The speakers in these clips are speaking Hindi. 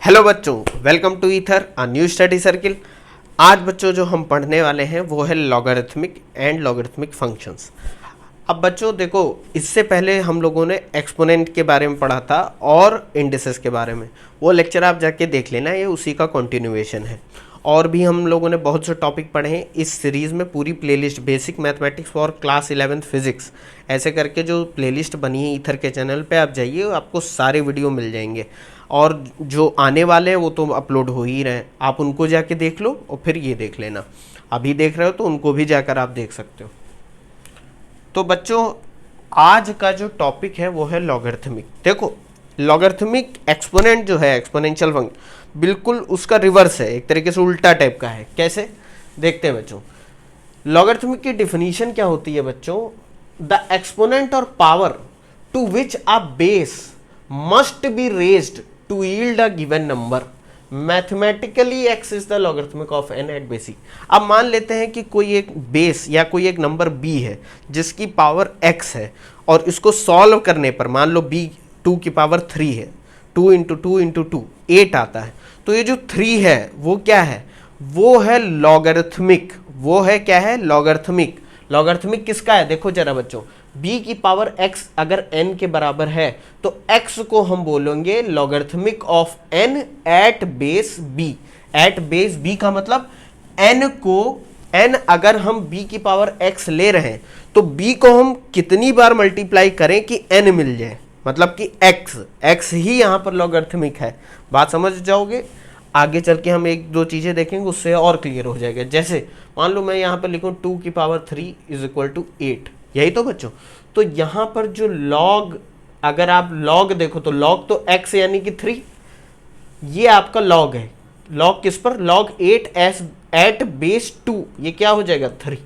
हेलो बच्चों, welcome to ether a new study circle. आज बच्चों जो हम पढ़ने वाले हैं वो है लॉगरिथमिक एंड लॉगरिथमिक फंक्शंस। अब बच्चों देखो, इससे पहले हम लोगों ने एक्सपोनेंट के बारे में पढ़ा था और इंडिसेस के बारे में। वो लेक्चर आप जाके देख लेना, ये उसी का कंटिन्यूएशन है। और भी हम लोगों ने बहुत से टॉपिक पढ़े हैं इस सीरीज़ में। पूरी playlist basic mathematics for class 11th physics ऐसे करके जो प्लेलिस्ट बनी है ईथर के चैनल पे, आप जाइए, आपको सारे वीडियो मिल जाएंगे। और जो आने वाले हैं वो तो अपलोड हो ही रहे हैं, आप उनको जाके देख लो और फिर ये देख लेना। अभी देख रहे हो तो उनको भी जाकर आप देख सकते हो। तो बच्चों आज का जो टॉपिक है वो है लॉगरिथमिक। देखो, लॉगरिथमिक एक्सपोनेंट जो है, एक्सपोनेंशियल फंक्शन, बिल्कुल उसका रिवर्स है, एक तरीके से उल्टा टाइप का है। कैसे देखते हैं बच्चों। लॉगरिथमिक की डिफिनीशन क्या होती है बच्चों? द एक्सपोनेंट और power to which a base must be raised to yield a given number. Mathematically x is the logarithmic of n at base. अब मान लेते हैं कि कोई एक बेस या कोई एक नंबर b है जिसकी पावर x है, और इसको सॉल्व करने पर मान लो b 2 की पावर 3 है, 2 इंटू 2 इंटू 2 8 आता है। तो ये जो 3 है वो क्या है? वो है लॉगरिथमिक। वो है क्या है? लॉगरिथमिक। लॉगरिथमिक किसका है? देखो जरा बच्चों, b की पावर x अगर n के बराबर है तो x को हम बोलेंगे logarithmic of n at base b। At base b का मतलब n अगर हम b की पावर x ले रहे हैं तो b को हम कितनी बार मल्टीप्लाई करें कि n मिल जाए, मतलब कि x ही यहां पर लॉगरिथमिक है। बात समझ जाओगे। आगे चल के हम एक दो चीजें देखेंगे, उससे और क्लियर हो जाएगा। जैसे मान लो मैं यहाँ पर लिखूं 2 की पावर 3 इज इक्वल टू 8, यही तो बच्चों। तो यहाँ पर जो लॉग, अगर आप लॉग देखो तो लॉग तो x यानी कि 3, ये आपका लॉग है। लॉग किस पर? लॉग 8 एट बेस 2, ये क्या हो जाएगा? 3।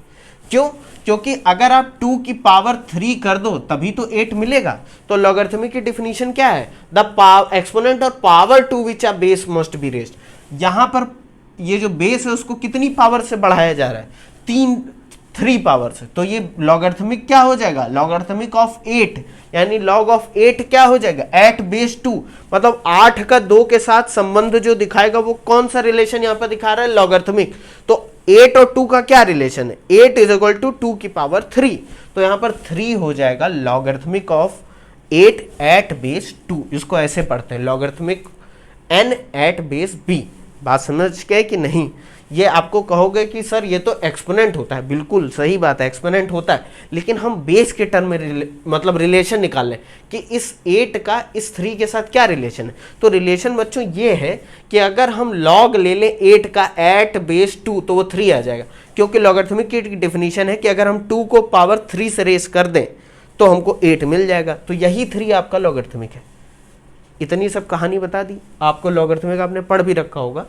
क्यों? क्योंकि अगर आप 2 की पावर 3 कर दो तभी तो 8 मिलेगा। तो लॉगरिथमिक की डिफिनीशन क्या है? द एक्सपोनेंट और power to which a base must be raised. यहां पर ये जो बेस है उसको कितनी पावर से बढ़ाया जा रहा है? 3 पावर से। तो ये लॉगरिथमिक क्या हो जाएगा? लॉगरिथमिक ऑफ 8, यानी लॉग ऑफ 8 क्या हो जाएगा? एट बेस 2, मतलब 8 का 2 के साथ संबंध जो दिखाएगा वो कौन सा रिलेशन यहां पर दिखा रहा है? लॉगरिथमिक। तो 8 और 2 का क्या रिलेशन है? 8 इज इक्वल टू 2 की पावर 3। तो यहां पर 3 हो जाएगा लॉगरिथमिक ऑफ 8 एट बेस 2। इसको ऐसे पढ़ते हैं, logarithmic n at base b। बात समझ गए कि नहीं? ये आपको कहोगे कि सर ये तो एक्सपोनेंट होता है। बिल्कुल सही बात है, एक्सपोनेंट होता है, लेकिन हम बेस के टर्म में मतलब रिलेशन निकाल लें कि इस 8 का इस 3 के साथ क्या रिलेशन है। तो रिलेशन बच्चों ये है कि अगर हम लॉग ले लें 8 का एट बेस 2 तो वो 3 आ जाएगा, क्योंकि लॉगरिथमिक की डिफिनीशन है कि अगर हम 2 को पावर 3 से रेस कर दें तो हमको 8 मिल जाएगा। तो यही 3 आपका लॉगरिथमिक है। इतनी सब कहानी बता दी आपको। लॉगरिथमिक आपने पढ़ भी रखा होगा,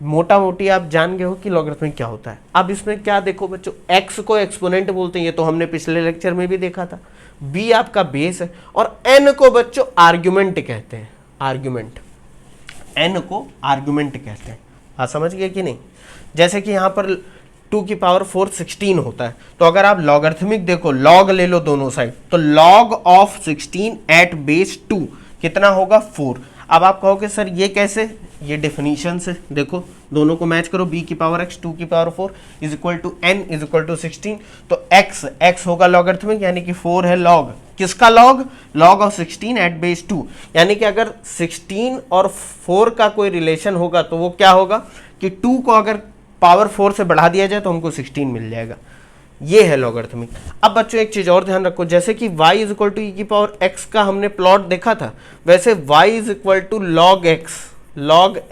मोटा मोटी आप जान गए हो कि लॉगरिथमिक क्या होता है। अब इसमें क्या देखो बच्चों, x को एक्सपोनेंट बोलते हैं, ये तो हमने पिछले लेक्चर में भी देखा था। b आपका बेस है और n को बच्चों आर्ग्यूमेंट कहते हैं। आर्ग्यूमेंट, n को आर्ग्यूमेंट कहते हैं। आप समझ गए कि नहीं? जैसे कि यहाँ पर 2 की पावर 4 16 होता है, तो अगर आप लॉगरिथमिक देखो, लॉग ले लो दोनों साइड, तो लॉग ऑफ 16 एट बेस 2 कितना होगा? 4। अब आप कहोगे सर ये कैसे? ये डेफिनेशन से देखो, दोनों को मैच करो। b की पावर x 2 की power 4 is equal to n is equal to 16। तो x होगा लॉगरिथमिक, यानी कि 4 है लॉग। किसका log? Log of 16 at base 2। यानी कि अगर 16 और 4 का कोई रिलेशन होगा तो वो क्या होगा कि 2 को अगर पावर 4 से बढ़ा दिया जाए तो हमको 16 मिल जाएगा। ये है लॉगरिथमिक। अब बच्चों एक चीज और ध्यान रखो, जैसे कि y इज इक्वल टू ई की पावर x का हमने प्लॉट देखा था, वैसे y is equal to log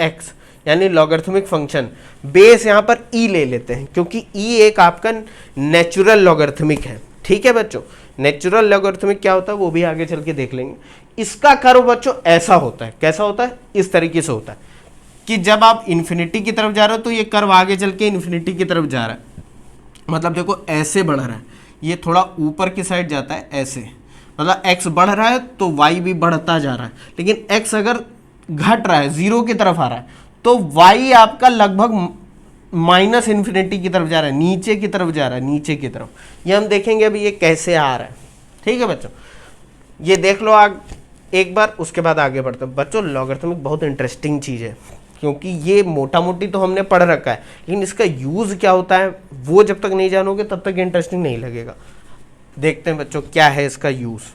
x यानी लॉगरिथमिक फंक्शन। बेस यहाँ पर e ले लेते हैं क्योंकि e एक आपका नेचुरल लॉगरिथमिक है। ठीक है बच्चों, नेचुरल लॉगरिथमिक क्या होता है वो भी आगे चल के देख लेंगे। इसका कर्व बच्चों ऐसा होता है। कैसा होता है? इस तरीके से होता है कि जब आप इन्फिनिटी की तरफ जा रहे हो तो ये कर्व आगे चल के इन्फिनिटी की तरफ जा रहा है, मतलब देखो ऐसे बढ़ रहा है, ये थोड़ा ऊपर की साइड जाता है ऐसे, मतलब x बढ़ रहा है तो y भी बढ़ता जा रहा है। लेकिन x अगर घट रहा है, 0 की तरफ आ रहा है, तो y आपका लगभग माइनस इन्फिनिटी की तरफ जा रहा है, नीचे की तरफ जा रहा है, नीचे की तरफ। ये हम देखेंगे अभी ये कैसे आ रहा है। ठीक है बच्चों, ये देख लो। एक बार, उसके बाद आगे बढ़ते हैं। बच्चों लॉगरिथमिक बहुत इंटरेस्टिंग चीज़ है, क्योंकि ये मोटा मोटी तो हमने पढ़ रखा है, लेकिन इसका यूज़ क्या होता है वो जब तक नहीं जानोगे तब तक इंटरेस्टिंग नहीं लगेगा। देखते हैं बच्चों क्या है इसका यूज़।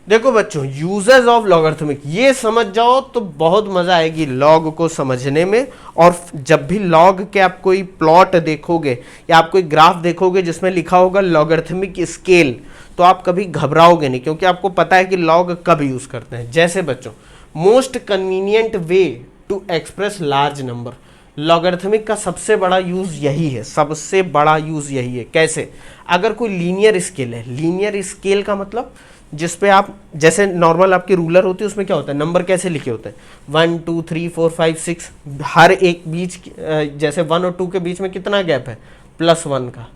देखो बच्चों, यूजेस ऑफ लॉगरिथमिक ये समझ जाओ तो बहुत मजा आएगी लॉग को समझने में। और जब भी लॉग के आप कोई प्लॉट देखोगे या आप कोई ग्राफ देखोगे जिसमें लिखा होगा लॉगरिथमिक स्केल, तो आप कभी घबराओगे नहीं, क्योंकि आपको पता है कि लॉग कब यूज करते हैं। जैसे बच्चों, most convenient way to express large number, logarithmic का सबसे बड़ा यूज यही है, सबसे बड़ा यूज यही है। कैसे? अगर कोई लीनियर स्केल है, लीनियर स्केल का मतलब जिसपे आप, जैसे नॉर्मल आपकी रूलर होती है उसमें क्या होता है, नंबर कैसे लिखे होते हैं 1 2 3 4 5 6, हर एक बीच जैसे 1 और 2 के बीच में कितना गैप है, +1 का,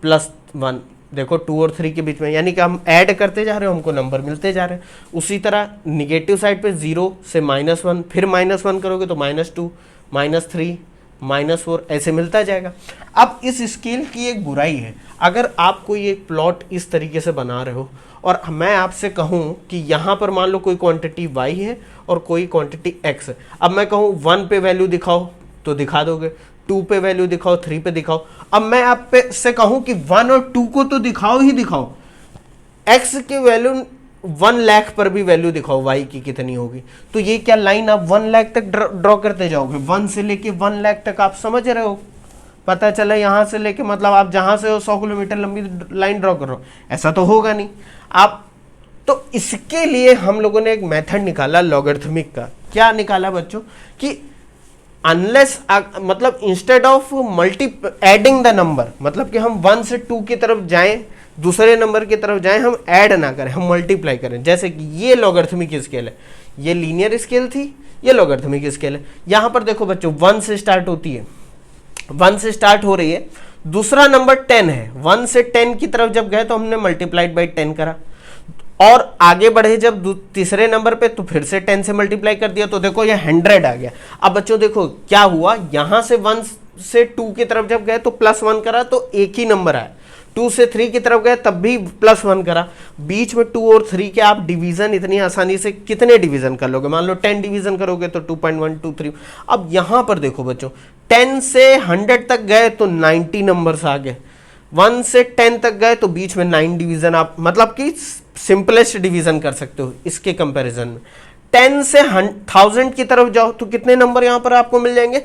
+1। देखो 2 और 3 के बीच में, यानी कि हम ऐड करते जा रहे हो, हमको नंबर मिलते जा रहे हैं। उसी तरह निगेटिव साइड पे 0 से -1, फिर -1 करोगे तो -2 -3 -4 ऐसे मिलता जाएगा। अब इस स्केल की एक बुराई है, अगर आप कोई एक प्लॉट इस तरीके से बना रहे हो और मैं आपसे कहूं कि यहाँ पर मान लो कोई क्वांटिटी y है और कोई क्वांटिटी x है। अब मैं कहूँ 1 पे वैल्यू दिखाओ तो दिखा दोगे, 2 पे वैल्यू दिखाओ, 3 पे दिखाओ। अब मैं आप पे से कहूँ कि 1 और 2 को तो दिखाओ ही दिखाओ, x की वैल्यू 1 लाख पर भी वैल्यू दिखाओ y की कितनी होगी, तो ये क्या लाइन आप 1 लाख तक ड्रॉ करते जाओगे, 1 से लेके 1 लाख तक, आप समझ रहे हो। पता चला यहाँ से लेके, मतलब आप जहाँ से हो 100 किलोमीटर लंबी लाइन ड्रॉ कर रहे हो, ऐसा तो होगा नहीं आप। तो इसके लिए हम लोगों ने एक मेथड निकाला लॉगरिथमिक का। क्या निकाला बच्चों कि अनलेस मतलब instead of adding the number, मतलब कि हम 1 से 2 की तरफ जाएं, दूसरे नंबर की तरफ जाएं, हम ऐड ना करें, हम मल्टीप्लाई करें। जैसे कि ये लॉगरिथमिक स्केल है, ये लीनियर स्केल थी, ये लॉगरिथमिक स्केल है। यहां पर देखो बच्चों 1 से स्टार्ट होती है, 1 से स्टार्ट हो रही है, दूसरा नंबर 10 है, 1 से 10 की तरफ जब गए तो हमने मल्टीप्लाइड बाई 10 करा, और आगे बढ़े जब तीसरे नंबर पे तो फिर से 10 से मल्टीप्लाई कर दिया, तो देखो ये 100 आ गया। अब बच्चों देखो क्या हुआ, यहां से 1 से 2 की तरफ जब गए तो +1 करा तो एक ही नंबर आया, 2 से 3 की तरफ गए तब भी +1 करा। बीच में 2 और 3 के आप डिवीजन इतनी आसानी से कितने डिवीजन कर लोगे, मान लो 10 डिवीजन करोगे तो 2.123। अब यहां पर देखो बच्चों 10 से 100 तक गए तो 90 नंबर्स आ गए, 1 से 10 तक गए तो बीच में 9 डिवीजन, आप मतलब कि सिंपलेस्ट डिवीजन कर सकते हो इसके कंपैरिजन में। 10 से 1000 की तरफ जाओ तो कितने नंबर यहां पर आपको मिल जाएंगे,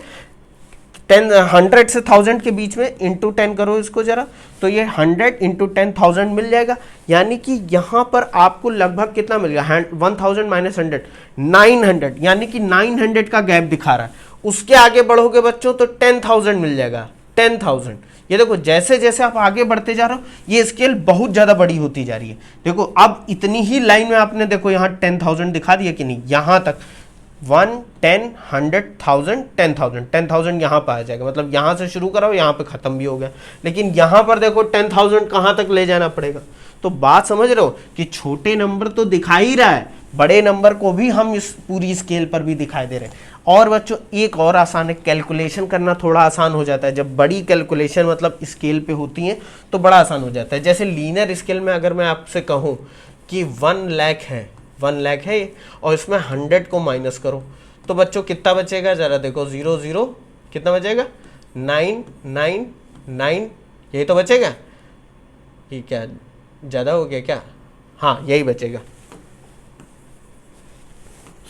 100 से 1000 के बीच में इंटू 10 करो इसको जरा, तो ये 100 इंटू 10,000 मिल जाएगा। यानी कि यहां पर आपको लगभग कितना मिल गया, 1000 माइनस 100 900, यानी कि 900 का गैप दिखा रहा है। उसके आगे बढ़ोगे बच्चों तो 10,000 मिल जाएगा, 10,000। ये देखो जैसे जैसे आप आगे बढ़ते जा रहे हो ये स्केल बहुत ज्यादा बड़ी होती जा रही है। देखो अब इतनी ही लाइन में आपने देखो यहाँ 10,000 दिखा दिया कि नहीं, यहां तक 1 10 100 1000 10,000 10,000 यहाँ पर आ जाएगा, मतलब यहाँ से शुरू करो यहाँ पे खत्म भी हो गया। लेकिन यहाँ पर देखो 10,000 कहाँ तक ले जाना पड़ेगा। तो बात समझ रहे हो कि छोटे नंबर तो दिखा ही रहा है, बड़े नंबर को भी हम इस पूरी स्केल पर भी दिखाई दे रहे हैं। और बच्चों एक और आसान है, कैलकुलेशन करना थोड़ा आसान हो जाता है जब बड़ी कैलकुलेशन मतलब स्केल पे होती हैं तो बड़ा आसान हो जाता है। जैसे लीनियर स्केल में अगर मैं आपसे कहूँ कि 1 लाख है, 1 लाख है और इसमें 100 को माइनस करो तो बच्चों कितना बचेगा, जरा देखो 0 0 कितना बचेगा, 9 9 9, यही तो बचेगा। ये क्या ज़्यादा हो गया क्या, हाँ यही बचेगा,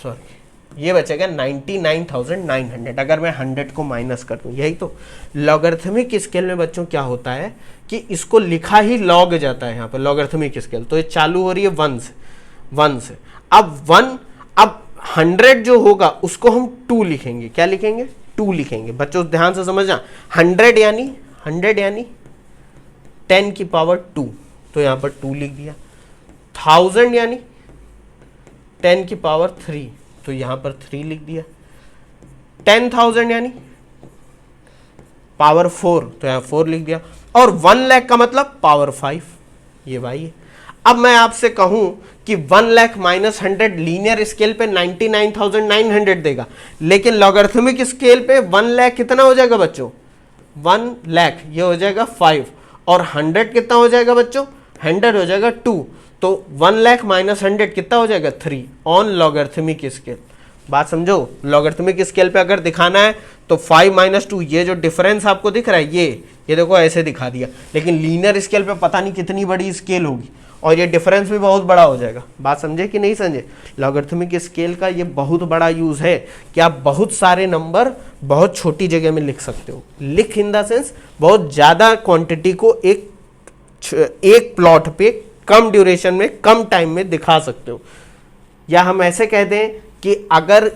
सॉरी ये बचेगा 99,900 अगर मैं 100 को माइनस कर दूं। यही तो लॉगरिथमिक स्केल में बच्चों क्या होता है कि इसको लिखा ही लॉग जाता है यहाँ पर लॉगरिथमिक स्केल। तो ये चालू हो रही है 1 से, अब 1, अब 100 जो होगा उसको हम 2 लिखेंगे, क्या लिखेंगे, 2 लिखेंगे। बच्चों ध्यान से समझना, 100 यानी 10 की पावर 2, तो यहाँ पर 2 लिख दिया। 1000 यानी 10 की पावर 3, तो यहां पर 3 लिख दिया। 10,000 यानी पावर 4, तो यहां 4 लिख दिया। और 1 लाख का मतलब पावर 5, ये भाई है। अब मैं आपसे कहूं कि 1 लाख माइनस 100 लीनियर स्केल पे 99,900 देगा, लेकिन लॉगरिथमिक स्केल पे 1 लाख कितना हो जाएगा बच्चों, 1 लाख ये हो जाएगा 5, और 100 कितना हो जाएगा बच्चों, 100 हो जाएगा 2, तो 1 लाख माइनस 100 कितना हो जाएगा 3 ऑन लॉगरिथमिक स्केल। बात समझो, लॉगरिथमिक स्केल पे अगर दिखाना है तो 5 माइनस 2, ये जो डिफरेंस आपको दिख रहा है ये देखो ऐसे दिखा दिया, लेकिन लीनियर स्केल पे पता नहीं कितनी बड़ी स्केल होगी और ये डिफरेंस भी बहुत बड़ा हो जाएगा। बात समझे कि नहीं समझे? लॉगरिथमिक स्केल का ये बहुत बड़ा यूज है कि आप बहुत सारे नंबर बहुत छोटी जगह में लिख सकते हो। लिख इन द सेंस बहुत ज्यादा क्वांटिटी को एक प्लॉट पे कम ड्यूरेशन में कम टाइम में दिखा सकते हो। या हम ऐसे कह दें कि अगर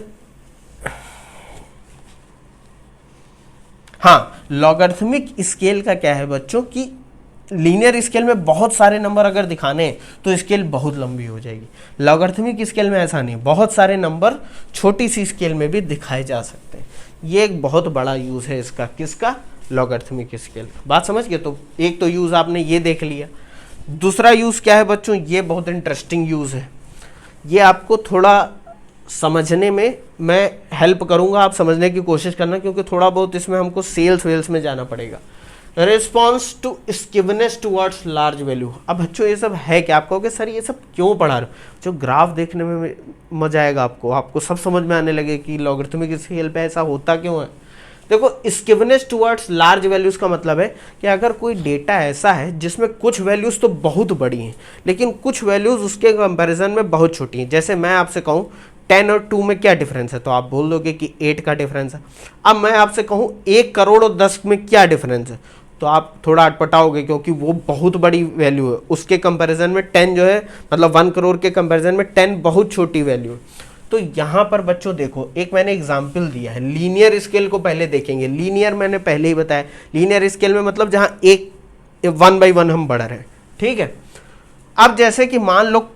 हाँ, लॉगरिथमिक स्केल का क्या है बच्चों कि लीनियर स्केल में बहुत सारे नंबर अगर दिखाने हैं तो स्केल बहुत लंबी हो जाएगी। लॉगरिथमिक स्केल में ऐसा नहीं, बहुत सारे नंबर छोटी सी स्केल में भी दिखाए जा सकते हैं। ये एक बहुत बड़ा यूज है इसका, किसका? Logarithmic scale. बात समझ गए? तो एक तो यूज आपने ये देख लिया। दूसरा यूज क्या है बच्चों? ये बहुत इंटरेस्टिंग यूज है, ये आपको थोड़ा समझने में मैं हेल्प करूंगा, आप समझने की कोशिश करना, क्योंकि थोड़ा बहुत इसमें हमको सेल्स वेल्स में जाना पड़ेगा। Response to skewness towards large value. अब बच्चों ये सब है क्या? आप कहोगे सर ये सब क्यों पढ़ा रहे हो? जो ग्राफ देखने में मजा आएगा आपको सब समझ में आने लगे कि लॉगरिथमिक स्केल पे ऐसा होता क्यों है। देखो, स्किवनेस टुवर्ड्स लार्ज वैल्यूज का मतलब है कि अगर कोई डेटा ऐसा है जिसमें कुछ वैल्यूज तो बहुत बड़ी हैं लेकिन कुछ वैल्यूज उसके कंपैरिजन में बहुत छोटी हैं। जैसे मैं आपसे कहूँ 10 और 2 में क्या डिफरेंस है, तो आप बोल दोगे कि 8 का डिफरेंस है। अब मैं आपसे कहूँ 1 करोड़ और 10 में क्या डिफरेंस है, तो आप थोड़ा अटपटाओगे क्योंकि वो बहुत बड़ी वैल्यू है। उसके कंपैरिजन में 10 जो है, मतलब 1 करोड़ के कंपैरिजन में 10 बहुत छोटी वैल्यू है। तो यहाँ पर बच्चों देखो, एक मैंने एग्जाम्पल दिया है। लीनियर स्केल को पहले देखेंगे। लीनियर मैंने पहले ही बताया, लीनियर स्केल में मतलब जहाँ एक 1 बाई 1 हम बढ़ रहे हैं, ठीक है। अब जैसे कि मान लो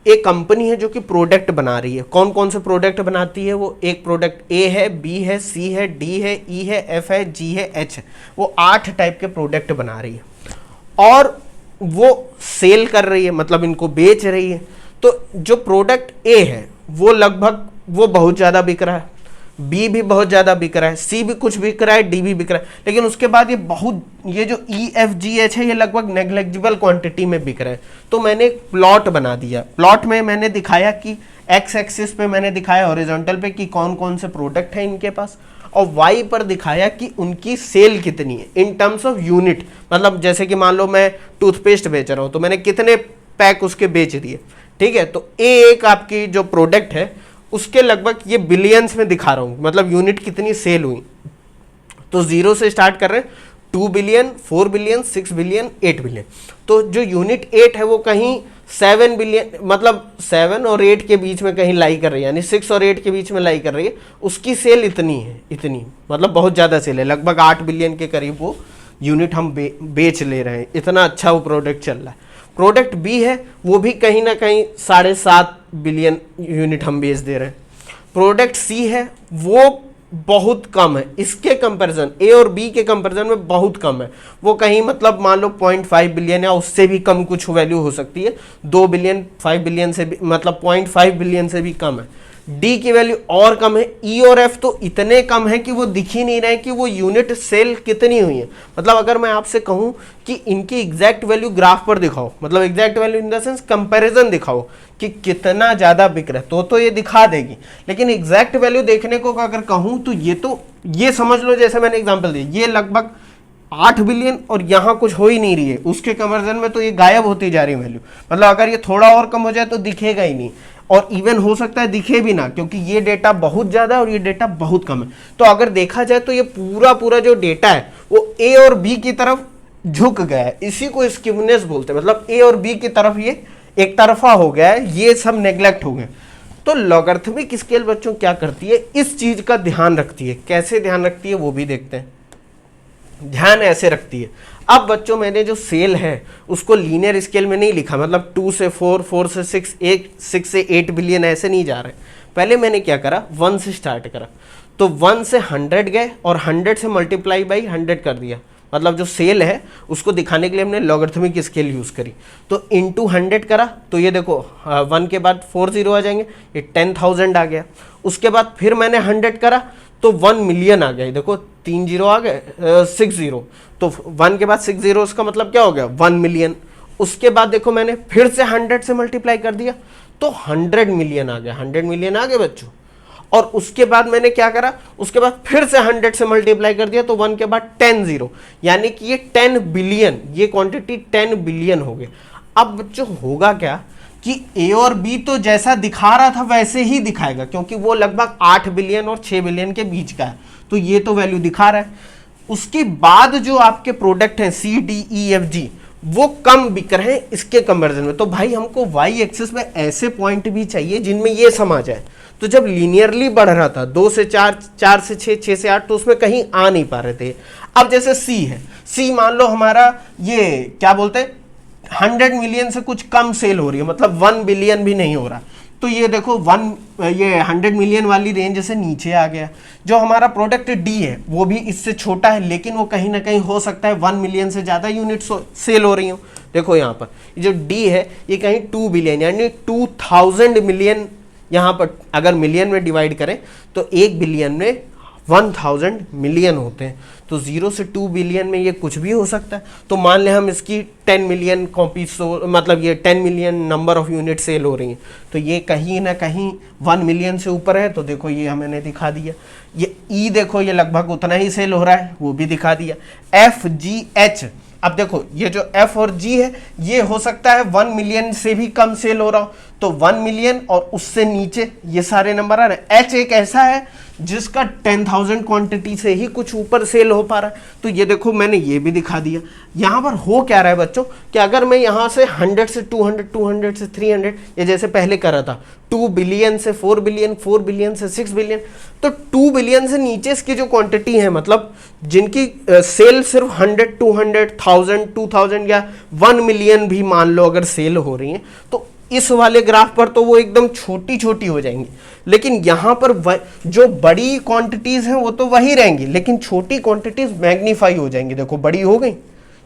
एक कंपनी है जो कि प्रोडक्ट बना रही है। कौन कौन से प्रोडक्ट बनाती है वो? एक प्रोडक्ट ए है, बी है, सी है, डी है, ई है, एफ है, जी है, एच है। वो 8 टाइप के प्रोडक्ट बना रही है और वो सेल कर रही है, मतलब इनको बेच रही है। तो जो प्रोडक्ट ए है वो लगभग वो बहुत ज़्यादा बिक रहा है, बी भी बहुत ज़्यादा बिक रहा है, सी भी कुछ बिक रहा है, डी भी बिक रहा है, लेकिन उसके बाद ये जो ई एफ जी एच है ये लगभग नेग्लेजिबल क्वांटिटी में बिक रहा है। तो मैंने एक प्लॉट बना दिया। प्लॉट में मैंने दिखाया कि एक्स एक्सिस पे मैंने दिखाया हॉरिजॉन्टल पे कि कौन कौन से प्रोडक्ट हैं इनके पास, और वाई पर दिखाया कि उनकी सेल कितनी है इन टर्म्स ऑफ यूनिट। मतलब जैसे कि मान लो मैं टूथपेस्ट बेच रहा हूँ तो मैंने कितने पैक उसके बेच दिए, ठीक है। तो एक आपकी जो प्रोडक्ट है उसके लगभग ये बिलियंस में दिखा रहा हूं, मतलब यूनिट कितनी सेल हुई। तो 0 से स्टार्ट कर रहे हैं, 2 बिलियन, 4 बिलियन, 6 बिलियन, 8 बिलियन। तो जो यूनिट 8 है वो कहीं 7 बिलियन, मतलब 7 और 8 के बीच में कहीं लाई कर रही है, यानी 6 और 8 के बीच में लाई कर रही है। उसकी सेल इतनी है, इतनी मतलब बहुत ज़्यादा सेल है, लगभग 8 बिलियन के करीब वो यूनिट हम बेच ले रहे हैं। इतना अच्छा वो प्रोडक्ट चल रहा है। प्रोडक्ट बी है वो भी कहीं ना कहीं 7.5 बिलियन यूनिट हम बेच दे रहे हैं। प्रोडक्ट सी है वो बहुत कम है, इसके कंपैरिजन ए और बी के कंपैरिजन में बहुत कम है। वो कहीं मतलब मान लो 0.5 बिलियन या उससे भी कम कुछ वैल्यू हो सकती है, 2 बिलियन 5 बिलियन से भी, मतलब 0.5 बिलियन से भी कम है। डी की वैल्यू और कम है। ई और एफ तो इतने कम है कि वो दिख ही नहीं रहे कि वो यूनिट सेल कितनी हुई है। मतलब अगर मैं आपसे कहूं कि इनकी एग्जैक्ट वैल्यू ग्राफ पर दिखाओ, मतलब exact value in the sense comparison दिखाओ कि कितना ज्यादा बिक रहा है, तो ये दिखा देगी। लेकिन एग्जैक्ट वैल्यू देखने को अगर कहूं तो ये समझ लो, जैसे मैंने एग्जाम्पल दिया, ये लगभग 8 बिलियन और यहाँ कुछ हो ही नहीं रही है, उसके कंपैरिजन में तो ये गायब होती जा रही है वैल्यू। मतलब अगर ये थोड़ा और कम हो जाए तो दिखेगा ही नहीं, और इवन हो सकता है दिखे भी ना, क्योंकि ये डेटा बहुत ज्यादा और ये डेटा बहुत कम है। तो अगर देखा जाए तो ये पूरा जो डेटा है वो ए और बी की तरफ झुक गया है। इसी को स्किवनेस बोलते हैं, मतलब ए और बी की तरफ ये एक तरफा हो गया है, ये सब नेग्लेक्ट हो गए। तो लॉगरिथमिक स्केल बच्चों क्या करती है, इस चीज का ध्यान रखती है। कैसे ध्यान रखती है वो भी देखते हैं। ध्यान ऐसे रखती है, अब बच्चों मैंने जो सेल है उसको लीनियर स्केल में नहीं लिखा, मतलब 2 से 4, 4 से 6, 6 से 8 बिलियन ऐसे नहीं जा रहे। पहले मैंने क्या करा, 1 से स्टार्ट करा। तो 1 से 100 गए और 100 से मल्टीप्लाई बाई 100 कर दिया। मतलब जो सेल है उसको दिखाने के लिए हमने लॉगरिथमिक स्केल यूज करी। तो इंटू 100 करा, तो ये देखो 1 के बाद 4 0 आ जाएंगे, ये 10,000 आ गया। उसके बाद फिर मैंने 100 करा तो 1 मिलियन आ गया। देखो 3 0 आ गए, 6 0, तो 1 के बाद 6 0, उसका मतलब क्या हो गया 1 मिलियन। उसके बाद देखो मैंने फिर से 100 से मल्टीप्लाई कर दिया तो 100 मिलियन आ गया, 100 मिलियन आ गए बच्चों। और उसके बाद मैंने क्या करा, उसके बाद फिर से 100 से मल्टीप्लाई कर दिया तो 1 के बाद 10 जीरो, यानी कि ये 10 बिलियन, ये क्वांटिटी 10 बिलियन हो गए। अब बच्चों होगा क्या कि ए और बी तो जैसा दिखा रहा था वैसे ही दिखाएगा, क्योंकि वो लगभग 8 बिलियन और 6 बिलियन के बीच का है, तो ये तो वैल्यू दिखा रहा है। उसके बाद जो आपके प्रोडक्ट हैं C D E F G, वो कम बिक रहे हैं इसके कंपैरिजन में। तो भाई हमको वाई एक्सिस में ऐसे पॉइंट भी चाहिए जिनमें ये समा जाए। तो जब लीनियरली बढ़ रहा था 2 से 4, 4 से 6, 6 से 8, तो उसमें कहीं आ नहीं पा रहे थे। अब जैसे सी है, सी मान लो हमारा ये क्या बोलते हैं 100 मिलियन से कुछ कम सेल हो रही है, मतलब 1 बिलियन भी नहीं हो रहा, तो ये देखो ये 100 मिलियन वाली रेंज से नीचे आ गया। जो हमारा प्रोडक्ट डी है वो भी इससे छोटा है, लेकिन वो कहीं ना कहीं हो सकता है 1 मिलियन से ज़्यादा यूनिट सेल हो रही हो। देखो यहाँ पर जो डी है ये कहीं 2 बिलियन यानी 2000 मिलियन, यहाँ पर अगर मिलियन में डिवाइड करें तो 1 बिलियन में 1000 मिलियन होते हैं। तो 0 से 2 बिलियन में ये कुछ भी हो सकता है। तो मान लें हम इसकी 10 मिलियन कॉपी, मतलब ये 10 million number of unit cell हो रही हैं, तो ये कहीं ना कहीं 1 मिलियन से ऊपर है। तो देखो ये हमने दिखा दिया। ये ई देखो ये लगभग उतना ही सेल हो रहा है, वो भी दिखा दिया। एफ जी एच, अब देखो ये जो एफ और जी है ये हो सकता है 1 मिलियन से भी कम सेल हो रहा हो, तो 1 मिलियन और उससे नीचे ये सारे नंबर आ रहे हैं। एच एक ऐसा है जिसका 10,000 क्वांटिटी से ही कुछ ऊपर सेल हो पा रहा है, तो ये देखो मैंने ये भी दिखा दिया। यहाँ पर हो क्या रहा है बच्चों कि अगर मैं यहाँ से 100 से 200, 200 से 300, ये जैसे पहले करा था 2 बिलियन से 4 बिलियन, 4 बिलियन से 6 बिलियन, तो 2 बिलियन से नीचे इसकी जो क्वांटिटी है, मतलब जिनकी सेल सिर्फ 100, 200, 1000, 2000 या 1 मिलियन भी मान लो अगर सेल हो रही है, तो इस वाले ग्राफ पर तो वो एकदम छोटी छोटी हो जाएंगी। लेकिन यहाँ पर जो बड़ी क्वांटिटीज हैं वो तो वही रहेंगी, लेकिन छोटी क्वांटिटीज मैग्नीफाई हो जाएंगी। देखो बड़ी हो गई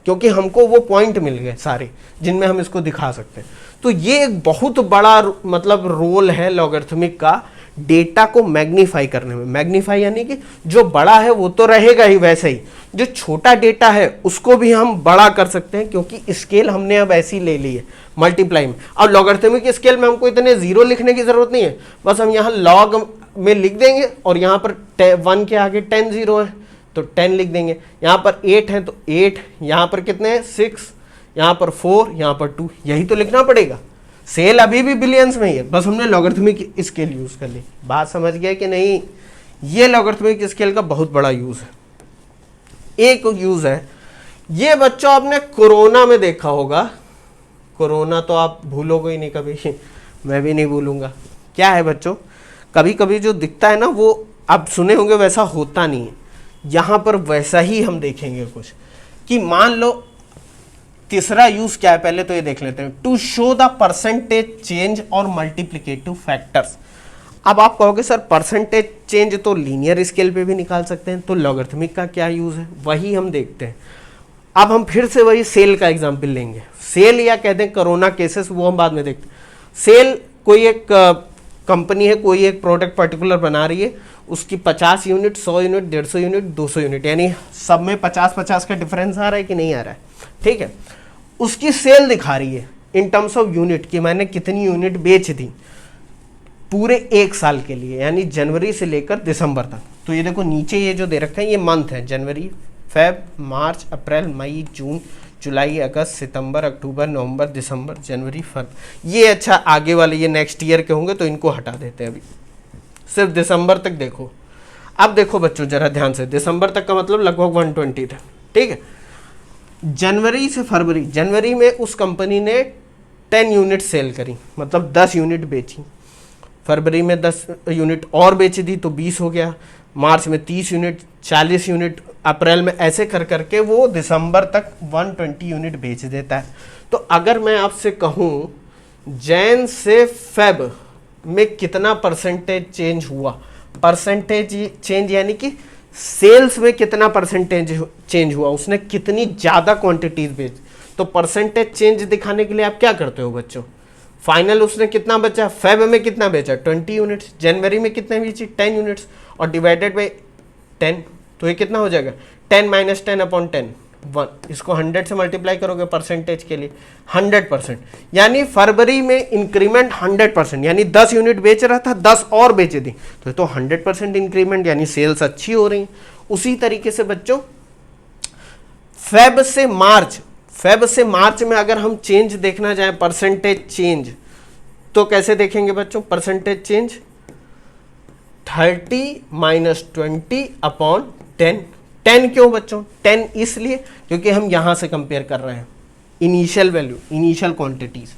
क्योंकि हमको वो पॉइंट मिल गए सारे जिनमें हम इसको दिखा सकते हैं। तो ये एक बहुत बड़ा मतलब रोल है लॉगरिथमिक का डेटा को मैग्नीफाई करने में। मैग्नीफाई यानी कि जो बड़ा है वो तो रहेगा ही वैसे ही, जो छोटा डेटा है उसको भी हम बड़ा कर सकते हैं, क्योंकि स्केल हमने अब ऐसी ले ली है मल्टीप्लाई में। अब लॉगरिथमिक स्केल में हमको इतने जीरो लिखने की जरूरत नहीं है, बस हम यहाँ लॉग में लिख देंगे और यहाँ पर 1 के आगे 10 जीरो है तो 10 लिख देंगे। यहाँ पर 8 है तो 8, यहाँ पर कितने हैं 6, यहाँ पर 4, यहाँ पर 2, यही तो लिखना पड़ेगा। सेल अभी भी बिलियंस में ही है, बस हमने लॉगरिथमिक स्केल यूज कर ली। बात समझ गए कि नहीं? ये लॉगरिथमिक स्केल का बहुत बड़ा यूज है। एक यूज है ये बच्चों आपने कोरोना में देखा होगा, कोरोना तो आप भूलोगे ही नहीं कभी, मैं भी नहीं भूलूंगा। क्या है बच्चों, कभी कभी जो दिखता है ना वो आप सुने होंगे वैसा होता नहीं है। यहाँ पर वैसा ही हम देखेंगे कुछ कि मान लो तीसरा यूज क्या है, पहले तो ये देख लेते हैं। To show the percentage change और मल्टीप्लिकेटिव फैक्टर्स। अब आप कहोगे सर परसेंटेज चेंज तो लीनियर स्केल पे भी निकाल सकते हैं, तो लॉगरिथमिक का क्या यूज है, वही हम देखते हैं। अब हम फिर से वही सेल का एग्जाम्पल लेंगे। सेल या कहते हैं कोरोना केसेस, वो हम बाद में देखते हैं। सेल कोई एक कंपनी है, कोई एक प्रोडक्ट पर्टिकुलर बना रही है, उसकी 50 यूनिट, 100 यूनिट, 150 यूनिट, 200 यूनिट, यानी सब में 50-50 का डिफरेंस आ रहा है कि नहीं आ रहा है, ठीक है। उसकी सेल दिखा रही है इन टर्म्स ऑफ यूनिट कि मैंने कितनी यूनिट बेच दी पूरे 1 साल के लिए, यानी जनवरी से लेकर दिसंबर तक। तो ये देखो नीचे ये जो दे रखा है ये मंथ है, जनवरी, फेब, मार्च, अप्रैल, मई, जून, जुलाई, अगस्त, सितंबर, अक्टूबर, नवंबर, दिसंबर, जनवरी, फरवरी। ये अच्छा आगे वाले ये नेक्स्ट ईयर के होंगे तो इनको हटा देते हैं, अभी सिर्फ दिसंबर तक देखो। अब देखो बच्चों जरा ध्यान से, दिसंबर तक का मतलब लगभग 120 था, ठीक है। जनवरी से फरवरी, जनवरी में उस कंपनी ने 10 यूनिट सेल करी, मतलब 10 यूनिट बेची। फरवरी में 10 यूनिट और बेच दी तो 20 हो गया, मार्च में 30 यूनिट, 40 यूनिट, अप्रैल में, ऐसे कर करके वो दिसंबर तक 120 यूनिट बेच देता है। तो अगर मैं आपसे कहूँ जैन से फेब में कितना परसेंटेज चेंज हुआ, परसेंटेज चेंज यानी कि सेल्स में कितना परसेंटेज चेंज हुआ, उसने कितनी ज़्यादा क्वांटिटीज बेच, तो परसेंटेज चेंज दिखाने के लिए आप क्या करते हो बच्चों, फाइनल उसने कितना बचा, फेब में कितना बेचा 20 यूनिट्स, जनवरी में कितने बेची 10 यूनिट्स, और डिवाइडेड बाई 10, तो ये कितना हो जाएगा 10 - 10 / 10 1, इसको 100 से मल्टीप्लाई करोगे परसेंटेज के लिए 100%, यानी फरवरी में इंक्रीमेंट 100%, यानी 10 यूनिट बेच रहा था 10 और बेचे दी, तो 100% इंक्रीमेंट, यानी सेल्स अच्छी हो रही। उसी तरीके से बच्चों फेब से मार्च में अगर हम चेंज देखना चाहें, परसेंटेज चेंज, तो कैसे देखेंगे बच्चों परसेंटेज चेंज? 30 minus 20 upon 10। 10 क्यों बच्चों? 10 इसलिए क्योंकि हम यहां से कंपेयर कर रहे हैं इनिशियल वैल्यू, इनिशियल क्वांटिटीज।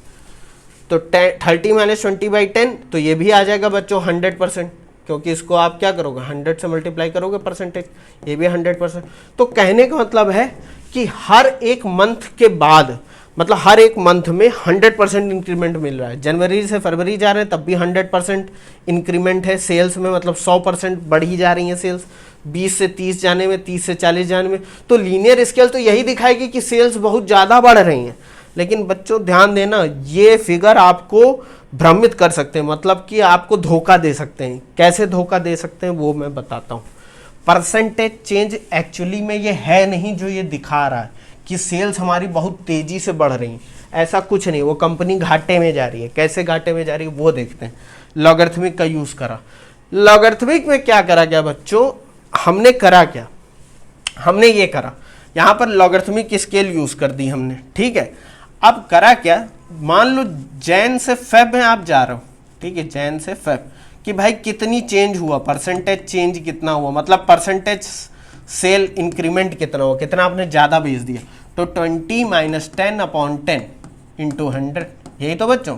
तो 30 माइनस 20 बाई 10, तो ये भी आ जाएगा बच्चों 100%, क्योंकि इसको आप क्या करोगे 100 से मल्टीप्लाई करोगे परसेंटेज, ये भी 100%। तो कहने का मतलब है कि हर एक मंथ के बाद, मतलब हर एक मंथ में 100% इंक्रीमेंट मिल रहा है। जनवरी से फरवरी जा रहे हैं तब भी 100% इंक्रीमेंट है सेल्स में, मतलब 100% बढ़ी जा रही है सेल्स। 20 से 30 जाने में, 30 से 40 जाने में, तो लीनियर स्केल तो यही दिखाएगी कि सेल्स बहुत ज़्यादा बढ़ रही हैं। लेकिन बच्चों ध्यान देना, ये फिगर आपको भ्रमित कर सकते हैं, मतलब कि आपको धोखा दे सकते हैं। कैसे धोखा दे सकते हैं वो मैं बताता हूँ। परसेंटेज चेंज एक्चुअली में ये है नहीं जो ये दिखा रहा है कि सेल्स हमारी बहुत तेजी से बढ़ रही हैं, ऐसा कुछ नहीं। वो कंपनी घाटे में जा रही है। कैसे घाटे में जा रही है वो देखते हैं। लॉगरिथमिक का यूज करा। लॉगरिथमिक में क्या करा गया बच्चों? हमने करा क्या? हमने ये करा, यहाँ पर लॉगरिथमिक स्केल यूज कर दी हमने, ठीक है। अब करा क्या, मान लो जैन से फेब में आप जा रहे हो, ठीक है, जैन से फेब, कि भाई कितनी चेंज हुआ, परसेंटेज चेंज कितना हुआ, मतलब परसेंटेज सेल इंक्रीमेंट कितना हुआ, कितना आपने ज़्यादा बेच दिया। तो 20 माइनस 10 अपॉन 10 इंटू 100, यही तो बच्चों,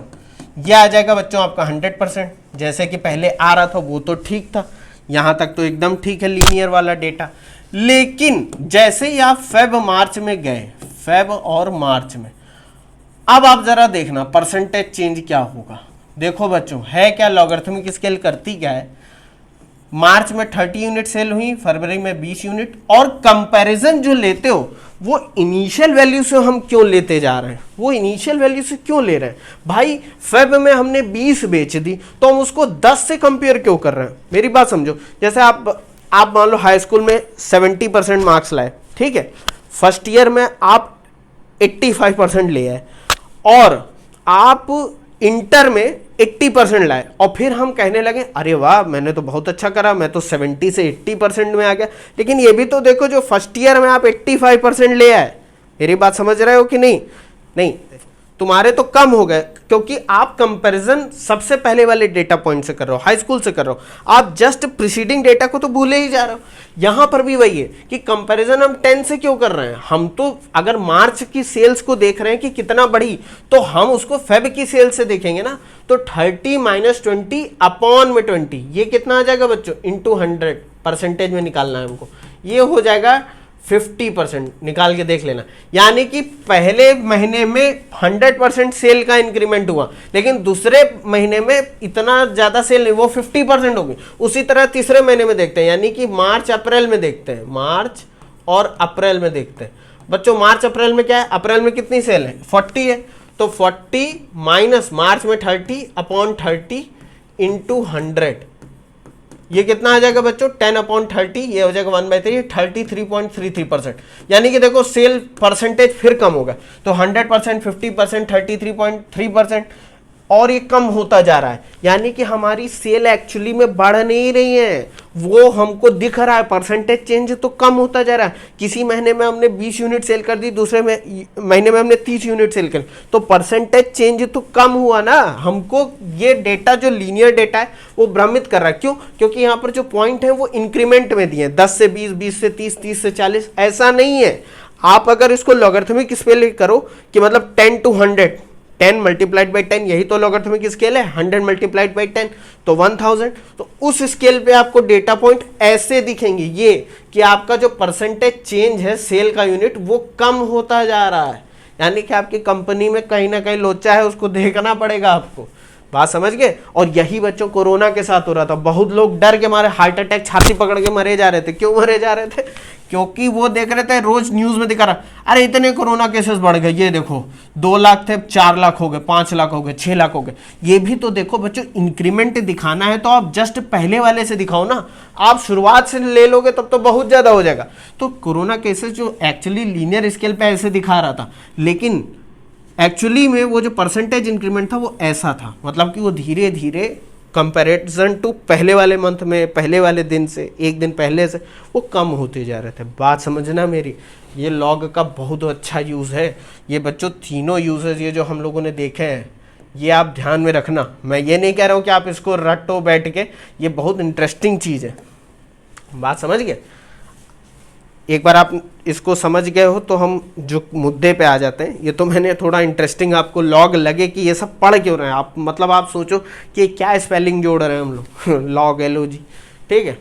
यह आ जाएगा बच्चों आपका 100%। जैसे कि पहले आ रहा था वो तो ठीक था, यहाँ तक तो एकदम ठीक है लीनियर वाला डेटा। लेकिन जैसे ही आप फेब मार्च में गए, फेब और मार्च में, अब आप जरा देखना परसेंटेज चेंज क्या होगा। देखो बच्चों, है क्या लॉगरिथमिक स्केल करती क्या है? मार्च में 30 यूनिट सेल हुई, फरवरी में 20 यूनिट, और कंपैरिजन जो लेते हो वो इनिशियल वैल्यू से हम क्यों लेते जा रहे हैं? वो इनिशियल वैल्यू से क्यों ले रहे हैं भाई? फेब में हमने 20 बेच दी तो हम उसको 10 से कंपेयर क्यों कर रहे हैं? मेरी बात समझो। जैसे आप मान लो हाई स्कूल में 70% मार्क्स लाए, ठीक है, फर्स्ट ईयर में आप 85% ले आए, और आप इंटर में 80% लाए, और फिर हम कहने लगे अरे वाह मैंने तो बहुत अच्छा करा, मैं तो 70 से 80% में आ गया। लेकिन ये भी तो देखो, जो फर्स्ट ईयर में आप 85% ले आए, मेरी बात समझ रहे हो कि नहीं? नहीं, तुम्हारे तो कम हो गए, क्योंकि आप कंपैरिजन सबसे पहले वाले डेटा पॉइंट से कर रहे हो, हाई स्कूल से कर रहे हो। आप जस्ट प्रीसीडिंग डेटा को तो भूले ही जा रहे हो। यहां पर भी वही है कि कंपैरिजन हम 10 से क्यों कर रहे हैं? हम तो अगर मार्च की सेल्स को देख रहे हैं कि कितना बढ़ी, तो हम उसको फेब की सेल्स से देखेंगे ना। तो 30 माइनस 20 अपॉन में 20, ये कितना आ जाएगा बच्चों? इंटू 100, परसेंटेज में निकालना है हमको, ये हो जाएगा 50%। निकाल के देख लेना। यानी कि पहले महीने में 100% सेल का इंक्रीमेंट हुआ, लेकिन दूसरे महीने में इतना ज़्यादा सेल नहीं, वो 50% हो गई। उसी तरह तीसरे महीने में देखते हैं, यानी कि मार्च अप्रैल में देखते हैं, मार्च और अप्रैल में देखते हैं। बच्चों मार्च अप्रैल में क्या है? अप्रैल में कितनी सेल है? 40 है। तो 40 माइनस मार्च में 30 अपॉन 30 इंटू 100, ये कितना आ जाएगा बच्चों? 10 अपॉन 30, ये हो जाएगा 1/3, 33.33%। यानी कि देखो सेल परसेंटेज फिर कम होगा। तो 100%, 50%, 33.3%, और ये कम होता जा रहा है। यानी कि हमारी सेल एक्चुअली में बढ़ नहीं रही है, वो हमको दिख रहा है, परसेंटेज चेंज तो कम होता जा रहा है। किसी महीने में हमने 20 यूनिट सेल कर दी, दूसरे महीने में हमने 30 यूनिट सेल कर, तो परसेंटेज चेंज तो कम हुआ ना। हमको ये डेटा जो लीनियर डेटा है वो भ्रमित कर रहा है। क्यों? क्योंकि यहाँ पर जो पॉइंट है वो इंक्रीमेंट में दिए, 10 से 20, 20 से 30, 30 से 40, ऐसा नहीं है। आप अगर इसको लॉगरिथमिक स्केल करो कि मतलब 10 to 100, 10 मल्टीप्लाइड बाई 10, यही तो लॉगरिथमिक स्केल है। 100 मल्टीप्लाइड बाई 10 तो 1000। तो उस स्केल पे आपको डेटा पॉइंट ऐसे दिखेंगे, ये कि आपका जो परसेंटेज चेंज है सेल का यूनिट वो कम होता जा रहा है। यानी कि आपकी कंपनी में कहीं ना कहीं लोचा है, उसको देखना पड़ेगा आपको। बात समझ गए? और यही बच्चों कोरोना के साथ हो रहा था। बहुत लोग डर के मारे हार्ट अटैक, छाती पकड़ के मरे जा रहे थे। क्यों मरे जा रहे थे? क्योंकि वो देख रहे थे रोज न्यूज में दिखा रहा, अरे इतने कोरोना केसेस बढ़ गए, ये देखो 2 लाख थे 4 लाख हो गए, 5 लाख हो गए, 6 लाख हो गए। ये भी तो देखो बच्चों, इंक्रीमेंट दिखाना है तो आप जस्ट पहले वाले से दिखाओ ना, आप शुरुआत से ले लोगे तब तो बहुत ज्यादा हो जाएगा। तो कोरोना केसेस जो एक्चुअली लीनियर स्केल पे ऐसे दिखा रहा था, लेकिन एक्चुअली में वो जो परसेंटेज इंक्रीमेंट था वो ऐसा था, मतलब कि वो धीरे धीरे कंपैरिजन टू पहले वाले मंथ में, पहले वाले दिन से, एक दिन पहले से वो कम होते जा रहे थे। बात समझना मेरी, ये लॉग का बहुत अच्छा यूज़ है। ये बच्चों तीनों यूजेस ये जो हम लोगों ने देखे हैं, ये आप ध्यान में रखना। मैं ये नहीं कह रहा हूँ कि आप इसको रटो बैठ के, ये बहुत इंटरेस्टिंग चीज़ है। बात समझ गए? एक बार आप इसको समझ गए हो तो हम जो मुद्दे पे आ जाते हैं। ये तो मैंने थोड़ा इंटरेस्टिंग आपको लॉग लगे कि ये सब पढ़ क्यों रहे हैं आप, मतलब आप सोचो कि क्या स्पेलिंग जोड़ रहे हैं हम लोग लॉग LOG, ठीक है।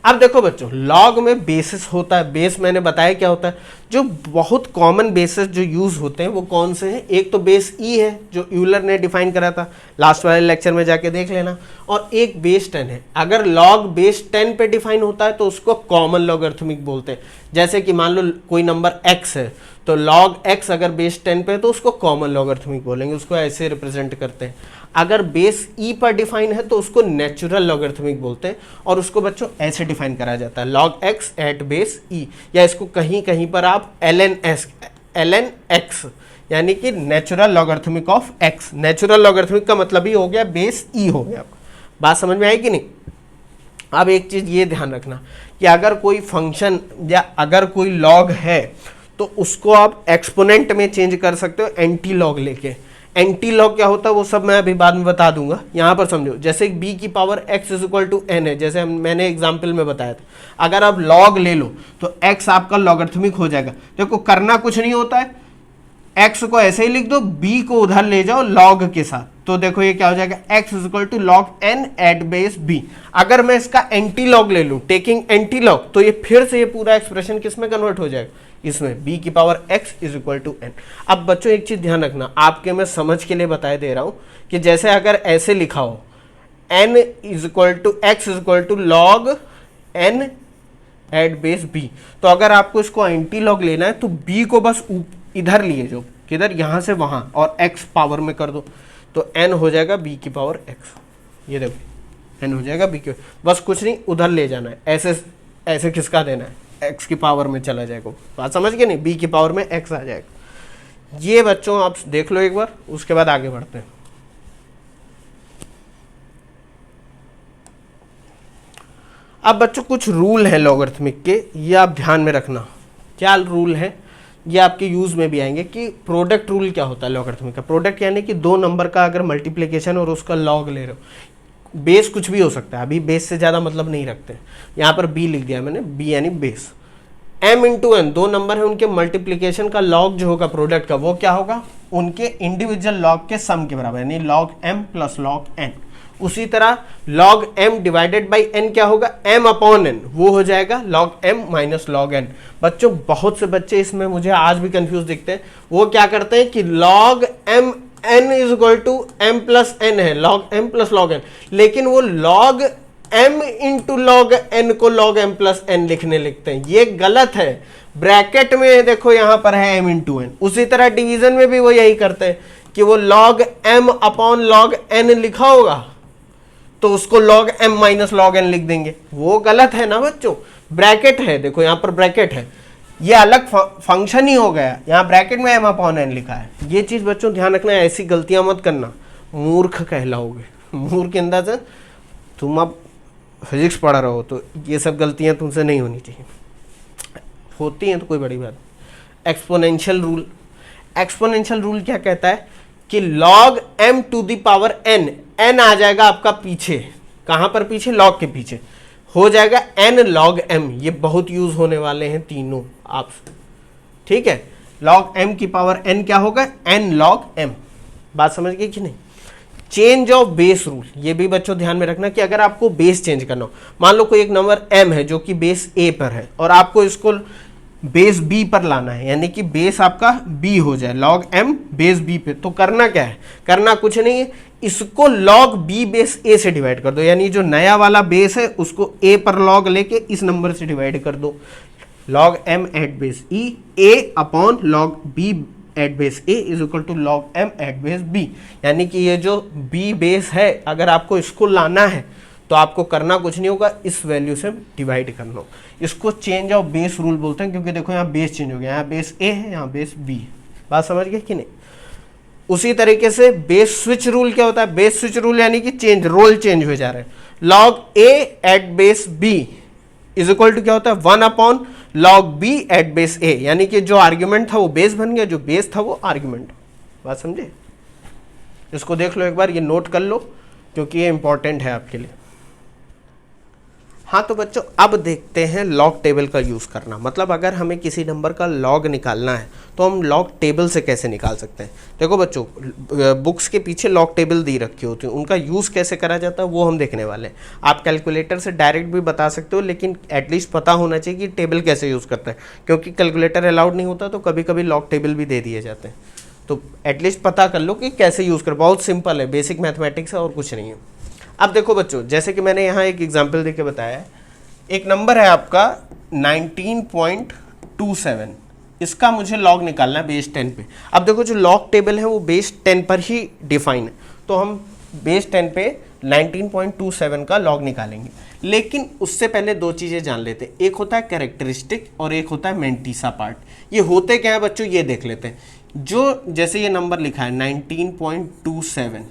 अब देखो बच्चों, लॉग में बेसिस होता है। बेस मैंने बताया क्या होता है, जो बहुत कॉमन बेसिस जो यूज होते हैं वो कौन से हैं। एक तो बेस ई है जो यूलर ने डिफाइन करा था, लास्ट वाले लेक्चर में जाके देख लेना। और एक बेस 10 है। अगर लॉग बेस 10 पे डिफाइन होता है तो उसको कॉमन लॉगरिथमिक बोलते हैं। जैसे कि मान लो कोई नंबर x है तो लॉग x अगर बेस 10 पे है तो उसको कॉमन लॉगरिथमिक बोलेंगे, उसको ऐसे रिप्रेजेंट करते हैं। अगर बेस ई पर डिफाइन है तो उसको नेचुरल लॉगरिथमिक बोलते हैं, और उसको बच्चों ऐसे डिफाइन करा जाता है लॉग x एट बेस ई, या इसको कहीं कहीं पर आप ln x, यानी कि natural logarithmic of x। Natural logarithmic का मतलब ही हो गया बेस ई हो गया। बात समझ में आई कि नहीं? अब एक चीज ये ध्यान रखना कि अगर कोई फंक्शन या अगर कोई लॉग है तो उसको आप एक्सपोनेंट में चेंज कर सकते हो एंटी लॉग लेके। एंटी लॉग क्या होता है वो सब मैं अभी बाद में बता दूंगा, यहाँ पर समझो। जैसे b की power x is equal to n है, जैसे मैंने एग्जाम्पल में बताया था। अगर आप लॉग ले लो तो x आपका लॉगरिथमिक हो जाएगा। देखो करना कुछ नहीं होता है, x को ऐसे ही लिख दो, b को उधर ले जाओ लॉग के साथ, तो देखो ये क्या हो जाएगा, x is equal to log n at base b। अगर मैं इसका एंटी लॉग ले लूं, टेकिंग एंटी लॉग, तो ये फिर से ये पूरा एक्सप्रेशन किस में कन्वर्ट हो जाएगा, इसमें b की power x is equal to n। अब बच्चों एक चीज ध्यान रखना, आपके मैं समझ के लिए बताए दे रहा हूं कि जैसे अगर ऐसे लिखा हो n is equal to x is equal to log n at base b, तो अगर आपको इसको एंटी लॉग लेना है तो b को बस इधर लिए जो, किधर, यहां से वहां, और x पावर में कर दो, तो n हो जाएगा b की पावर x। ये देखो n हो जाएगा b की, बस कुछ नहीं, उधर ले जाना है, ऐसे ऐसे खिसका देना है, x की पावर में चला जाएगा। बात समझ गए नहीं? b की पावर में x आ जाएगा। ये बच्चों आप देख लो एक बार, उसके बाद आगे बढ़ते हैं। अब बच्चों कुछ रूल है लॉगरिथमिक के, ये आप ध्यान में रखना। क्या रूल है, ये आपके यूज में भी आएंगे कि प्रोडक्ट रूल क्या होता है लॉगरिथमिक का। प्रोडक्ट यानी कि दो नंबर का अगर मल्टीप्लिकेशन और उसका लॉग ले रहे हो, बेस कुछ भी हो सकता है, अभी बेस से ज़्यादा मतलब नहीं रखते। यहाँ पर b लिख दिया मैंने, b यानी बेस। m इंटू n, दो नंबर है, उनके मल्टीप्लिकेशन का लॉग जो होगा प्रोडक्ट का, वो क्या होगा, उनके इंडिविजुअल लॉग के सम के बराबर, यानी log m plus log n। उसी तरह log m divided by n क्या होगा, m अपॉन n, वो हो जाएगा log m minus log n। बच्चों बहुत से बच्चे इसमें मुझे आज भी कंफ्यूज दिखते हैं, वो क्या करते हैं कि log m n is equal to m plus n है, log m plus log n, लेकिन वो log m into log n को log m प्लस n लिखने लिखते हैं। ये गलत है। ब्रैकेट में देखो यहाँ पर है m इंटू n। उसी तरह डिवीजन में भी वो यही करते हैं कि वो log m upon log n लिखा होगा तो उसको log m minus log n लिख देंगे, वो गलत है ना बच्चों। ब्रैकेट है, देखो यहाँ पर ब्रैकेट है, ये अलग फंक्शन ही हो गया, यहाँ ब्रैकेट में m अपॉन n लिखा है। ये चीज बच्चों ध्यान रखना, ऐसी गलतियां मत करना, मूर्ख कहलाओगे। मूर्ख के अंदाज, तुम अब फिजिक्स पढ़ रहे हो तो ये सब गलतियां तुमसे नहीं होनी चाहिए, होती हैं तो कोई बड़ी बात। एक्सपोनेंशियल रूल, एक्सपोनेंशियल रूल क्या कहता है कि log m to the power n, n आ जाएगा आपका पीछे, कहां पर पीछे, log के पीछे, हो जाएगा n log m। ये बहुत यूज होने वाले हैं तीनों आप, ठीक है। log m की पावर n क्या होगा, n log m। बात समझ गई कि नहीं? चेंज ऑफ बेस रूल, ये भी बच्चों ध्यान में रखना कि अगर आपको बेस चेंज करना हो, मान लो कोई एक नंबर m है जो कि बेस a पर है और आपको इसको बेस b पर लाना है, यानी कि बेस आपका b हो जाए, log m बेस b पे, तो करना क्या है, करना कुछ नहीं है, इसको log b बेस a से डिवाइड कर दो, यानी जो नया वाला बेस है उसको a पर log लेके इस नंबर से डिवाइड कर दो। log m at base e a upon log b at base a is equal to log m at base b, यानी कि ये जो b बेस है अगर आपको इसको लाना है तो आपको करना कुछ नहीं होगा, इस वैल्यू से डिवाइड करना हो। इसको चेंज ऑफ बेस रूल बोलते हैं, क्योंकि देखो यहाँ बेस चेंज हो गया, यहाँ बेस a है, यहाँ बेस b है। बात समझ गए कि नहीं? उसी तरीके से बेस स्विच रूल क्या होता है? बेस स्विच रूल यानी कि चेंज, रोल चेंज हो जा रहे हैं। log a at base b is equal to क्या होता है? 1 upon log b at base a, यानी कि जो आर्ग्यूमेंट था वो बेस बन गया, जो बेस था वो आर्ग्यूमेंट। बात समझे? इसको देख लो एक बार, ये नोट कर लो क्योंकि ये इंपॉर्टेंट है आपके लिए। हाँ तो बच्चों अब देखते हैं लॉग टेबल का यूज़ करना। मतलब अगर हमें किसी नंबर का लॉग निकालना है तो हम लॉग टेबल से कैसे निकाल सकते हैं। देखो बच्चों, बुक्स के पीछे लॉग टेबल दी रखी होती है, उनका यूज़ कैसे करा जाता है वो हम देखने वाले हैं। आप कैलकुलेटर से डायरेक्ट भी बता सकते हो, लेकिन एटलीस्ट पता होना चाहिए कि टेबल कैसे यूज़ करते हैं, क्योंकि कैलकुलेटर अलाउड नहीं होता तो कभी कभी लॉग टेबल भी दे दिए जाते हैं। तो एटलीस्ट पता कर लो कि कैसे यूज़ कर। बहुत सिंपल है, बेसिक मैथमेटिक्स है और कुछ नहीं है। अब देखो बच्चों, जैसे कि मैंने यहाँ एक एग्जाम्पल देके बताया है, एक नंबर है आपका 19.27, इसका मुझे लॉग निकालना है बेस 10 पे। अब देखो जो लॉग टेबल है वो बेस 10 पर ही डिफाइन है, तो हम बेस 10 पे 19.27 का लॉग निकालेंगे। लेकिन उससे पहले दो चीज़ें जान लेते हैं, एक होता है कैरेक्टरिस्टिक और एक होता है मेंटीसा पार्ट। ये होते क्या है बच्चों, ये देख लेते हैं। जो जैसे ये नंबर लिखा है 19.27,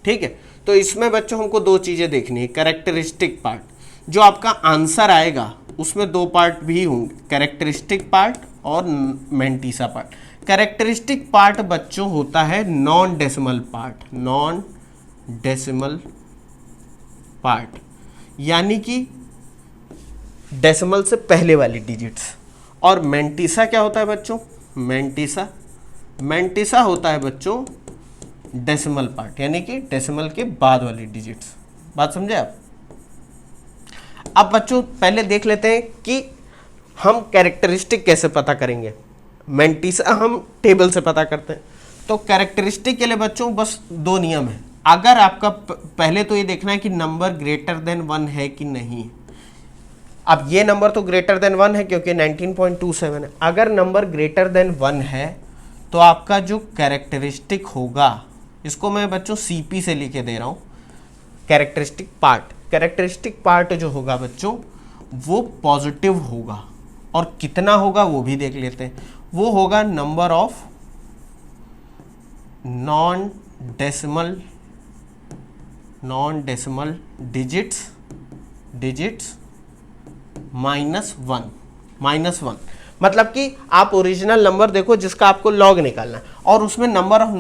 ठीक है, तो इसमें बच्चों हमको दो चीज़ें देखनी है। कैरेक्टरिस्टिक पार्ट, जो आपका आंसर आएगा उसमें दो पार्ट भी होंगे, कैरेक्टरिस्टिक पार्ट और मेंटीसा पार्ट। कैरेक्टरिस्टिक पार्ट बच्चों होता है non decimal part, non decimal part यानी कि डेसिमल से पहले वाली डिजिट्स। और मेंटीसा क्या होता है बच्चों? मेंटीसा होता है बच्चों डेसिमल पार्ट, यानी कि डेसिमल के बाद वाली डिजिट्स। बात समझे आप? अब बच्चों पहले देख लेते हैं कि हम कैरेक्टरिस्टिक कैसे पता करेंगे। मेंटीसा हम टेबल से पता करते हैं। तो कैरेक्टरिस्टिक के लिए बच्चों बस दो नियम है। अगर आपका पहले तो ये देखना है कि नंबर ग्रेटर देन 1 है कि नहीं। अब ये नंबर तो ग्रेटर देन 1 है क्योंकि 19.27 है। अगर नंबर ग्रेटर देन 1 है तो आपका जो कैरेक्टरिस्टिक होगा, इसको मैं बच्चों सीपी से लिखे दे रहा हूँ, कैरेक्टरिस्टिक पार्ट जो होगा बच्चों वो पॉजिटिव होगा। और कितना होगा वो भी देख लेते हैं। वो होगा number of non decimal digits -1। मतलब कि आप ओरिजिनल नंबर देखो जिसका आपको लॉग निकालना है, और उसमें number of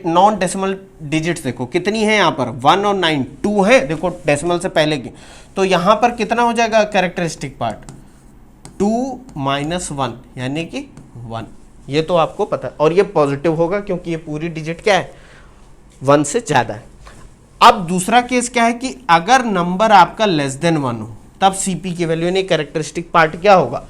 non decimal digits देखो कितनी है। यहाँ पर 1 और 9 2 है, देखो डेसिमल से पहले की। तो यहाँ पर कितना हो जाएगा कैरेक्टरिस्टिक पार्ट? 2 - 1 यानी कि 1। ये तो आपको पता है। और ये पॉजिटिव होगा क्योंकि ये पूरी डिजिट क्या है, 1 से ज़्यादा है। अब दूसरा केस क्या है कि अगर नंबर आपका लेस देन 1 हो तब सीपी की वैल्यू यानी कैरेक्टरिस्टिक पार्ट क्या होगा।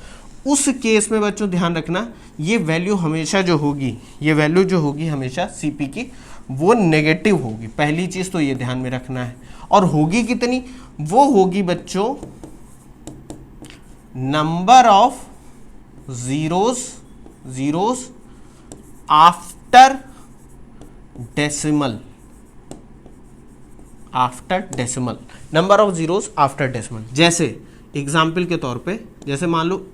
उस केस में बच्चों ध्यान रखना, ये वैल्यू हमेशा जो होगी, ये वैल्यू जो होगी हमेशा सीपी की वो नेगेटिव होगी। पहली चीज़ तो ये ध्यान में रखना है। और होगी कितनी? वो होगी बच्चों number of zeros after decimal, number of zeros after decimal. जैसे एग्जाम्पल के तौर पे, जैसे मान लो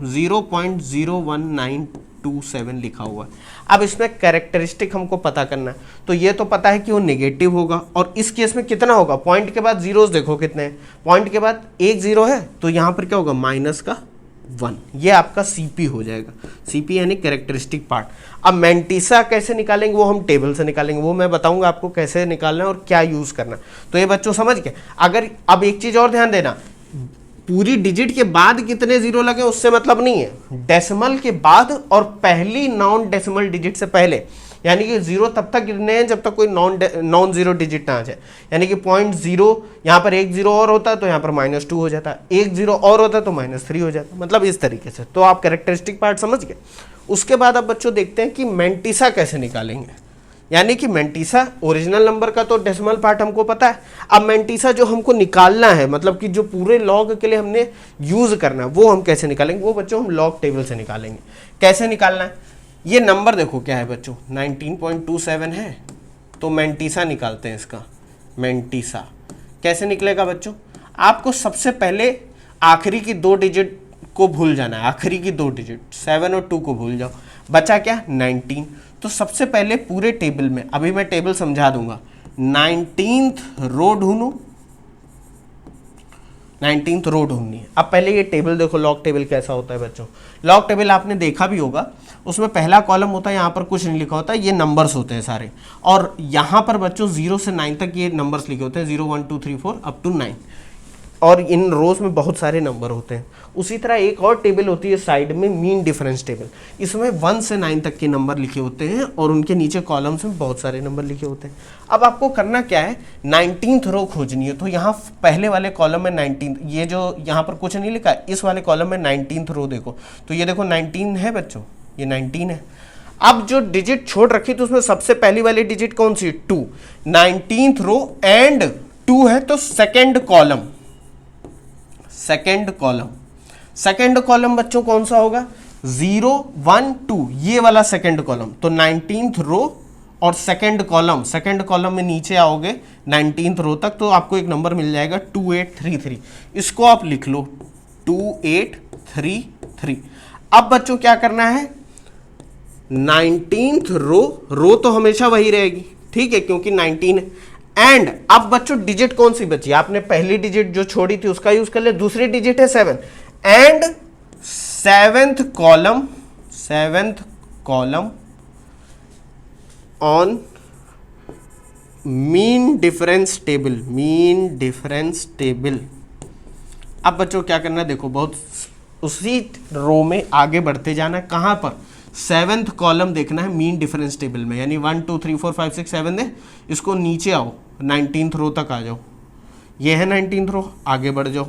0.01927 लिखा हुआ है। अब इसमें कैरेक्टरिस्टिक हमको पता करना है, तो ये तो पता है कि वो नेगेटिव होगा। और इस केस में कितना होगा? पॉइंट के बाद जीरोस देखो कितने हैं, पॉइंट के बाद एक जीरो है, तो यहाँ पर क्या होगा? -1। ये आपका सीपी हो जाएगा। सीपी यानी कैरेक्टरिस्टिक पार्ट। अब मेंटीसा कैसे निकालेंगे वो हम टेबल से निकालेंगे, वो मैं बताऊंगा आपको कैसे निकालना है और क्या यूज़ करना। तो ये बच्चों समझ गए। अगर अब एक चीज़ और ध्यान देना, पूरी डिजिट के बाद कितने जीरो लगे उससे मतलब नहीं है, डेसिमल के बाद और पहली नॉन डेसिमल डिजिट से पहले। यानी कि जीरो तब तक गिरने हैं जब तक कोई नॉन जीरो डिजिट ना आ जाए। यानी कि 0.0, यहाँ पर एक जीरो और होता है तो यहाँ पर -2 हो जाता है, एक जीरो और होता है तो -3 हो जाता है। मतलब इस तरीके से। तो आप कैरेक्टरिस्टिक पार्ट समझ गए। उसके बाद अब बच्चों देखते हैं कि मेंटीसा कैसे निकालेंगे। यानी कि मैंटीसा ओरिजिनल नंबर का तो डेसिमल पार्ट हमको पता है, अब मैंटीसा जो हमको निकालना है, मतलब कि जो पूरे लॉग के लिए हमने यूज करना है, वो हम कैसे निकालेंगे, वो बच्चों हम लॉग टेबल से निकालेंगे। कैसे निकालना है, ये नंबर देखो क्या है बच्चों 19.27 है, तो मैंटीसा निकालते हैं इसका। मैंटीसा कैसे निकलेगा बच्चों, आपको सबसे पहले आखिरी की 2 डिजिट को भूल जाना है, आखिरी की 2 डिजिट 7 और 2 को भूल जाओ, बचा क्या 19। तो सबसे पहले पूरे टेबल में, अभी मैं टेबल समझा दूंगा, 19th रो ढूंढूं, 19th रो ढूंढनी है। अब पहले ये टेबल देखो, लॉग टेबल कैसा होता है बच्चों। लॉग टेबल आपने देखा भी होगा, उसमें पहला कॉलम होता है, यहाँ पर कुछ नहीं लिखा होता है, ये नंबर्स होते हैं सारे, और यहाँ पर बच्चों 0 से 9 तक ये नंबर्स लिखे होते हैं, 0 1 2 3 4 अप टू 9, और इन रोज में बहुत सारे नंबर होते हैं। उसी तरह एक और टेबल होती है साइड में, मीन डिफरेंस टेबल, इसमें 1 से 9 तक के नंबर लिखे होते हैं और उनके नीचे कॉलम्स में बहुत सारे नंबर लिखे होते हैं। अब आपको करना क्या है, 19th रो खोजनी है, तो यहाँ पहले वाले कॉलम में 19, ये जो यहाँ पर कुछ नहीं लिखा है, इस वाले कॉलम में 19th रो देखो, तो ये देखो 19 है बच्चों, ये 19 है। अब जो डिजिट छोड़ रखी तो उसमें सबसे पहली वाली डिजिट कौन सी, 2, 19th रो एंड 2 है, तो सेकेंड कॉलम, सेकेंड कॉलम बच्चों कौन सा होगा, 0 1 2, ये वाला सेकेंड कॉलम, तो 19th रो और सेकेंड कॉलम में नीचे आओगे 19th रो तक, तो आपको एक नंबर मिल जाएगा 2833, इसको आप लिख लो 2833। अब बच्चों क्या करना है, 19th रो तो हमेशा वही रहेगी, ठीक है, क्योंकि 19 है। एंड अब बच्चों डिजिट कौन सी बची, आपने पहली डिजिट जो छोड़ी थी उसका यूज कर ले, दूसरी डिजिट है 7, and seventh column on mean difference table. अब बच्चों क्या करना है, देखो बहुत उसी रो में आगे बढ़ते जाना है, कहां पर, 7th कॉलम देखना है मीन डिफरेंस टेबल में, यानी 1 2 3 4 5 6 7 है, इसको नीचे आओ 19th रो तक आ जाओ, ये है 19th रो, आगे बढ़ जाओ,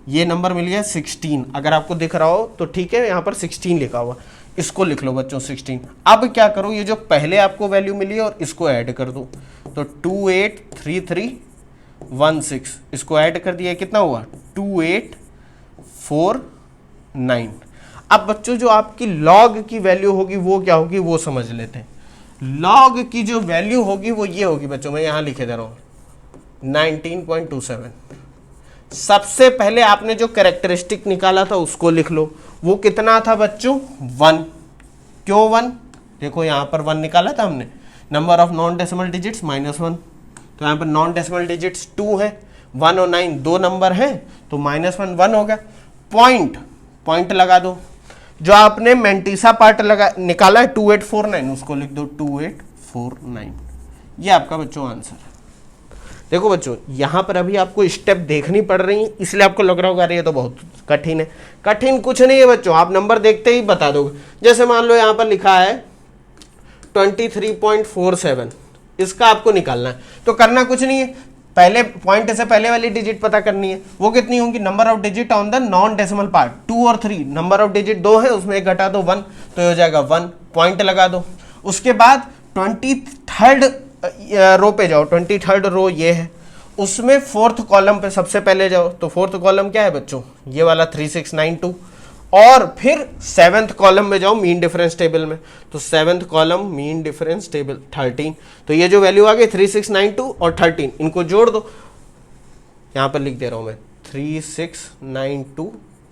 ये नंबर मिल गया 16, अगर आपको दिख रहा हो तो ठीक है, यहाँ पर 16 लिखा हुआ, इसको लिख लो बच्चों 16। अब क्या करो, ये जो पहले आपको वैल्यू मिली है और इसको ऐड कर दो, तो 283316, इसको ऐड कर दिया, कितना हुआ 2849। अब बच्चों जो आपकी लॉग की वैल्यू होगी वो क्या होगी, वो समझ लेते हैं। लॉग की जो वैल्यू होगी वो ये होगी बच्चों, मैं यहां लिखे दे रहा हूं 19.27। सबसे पहले आपने जो कैरेक्टरिस्टिक निकाला था उसको लिख लो, वो कितना था बच्चों 1, क्यों 1, देखो यहां पर 1 निकाला था हमने, number of non decimal digits -1, तो यहां पर नॉन डेसिमल डिजिट्स 2 है, 1 और 9 दो नंबर हैं, तो -1 1 हो गया। पॉइंट लगा दो, जो आपने मैंटीसा पार्ट निकाला है 2849, उसको लिख दो 2849, ये आपका बच्चों आंसर है। देखो बच्चों यहाँ पर अभी आपको स्टेप देखनी पड़ रही है, इसलिए आपको लग रहा होगा अरे ये तो बहुत कठिन है। कठिन कुछ नहीं है बच्चों, आप नंबर देखते ही बता दोगे। जैसे मान लो यहाँ पर लिखा है 23.47, इसका आपको निकालना है, तो करना कुछ नहीं है, पहले पॉइंट से पहले वाली डिजिट पता करनी है, वो कितनी होंगी, number of digit on the non decimal part 2 और 3, नंबर ऑफ डिजिट 2 है, उसमें एक घटा दो 1, तो हो जाएगा 1, पॉइंट लगा दो। उसके बाद 23rd रो पे जाओ, 23rd रो ये है, उसमें 4th कॉलम पे सबसे पहले जाओ, तो 4th कॉलम क्या है बच्चों, ये वाला 3692, और फिर 7th कॉलम में जाओ मीन डिफरेंस टेबल में, तो 7th column mean difference table 13, तो ये जो वैल्यू आ गई 3692 और 13, इनको जोड़ दो, यहां पर लिख दे रहा हूं मैं 3692,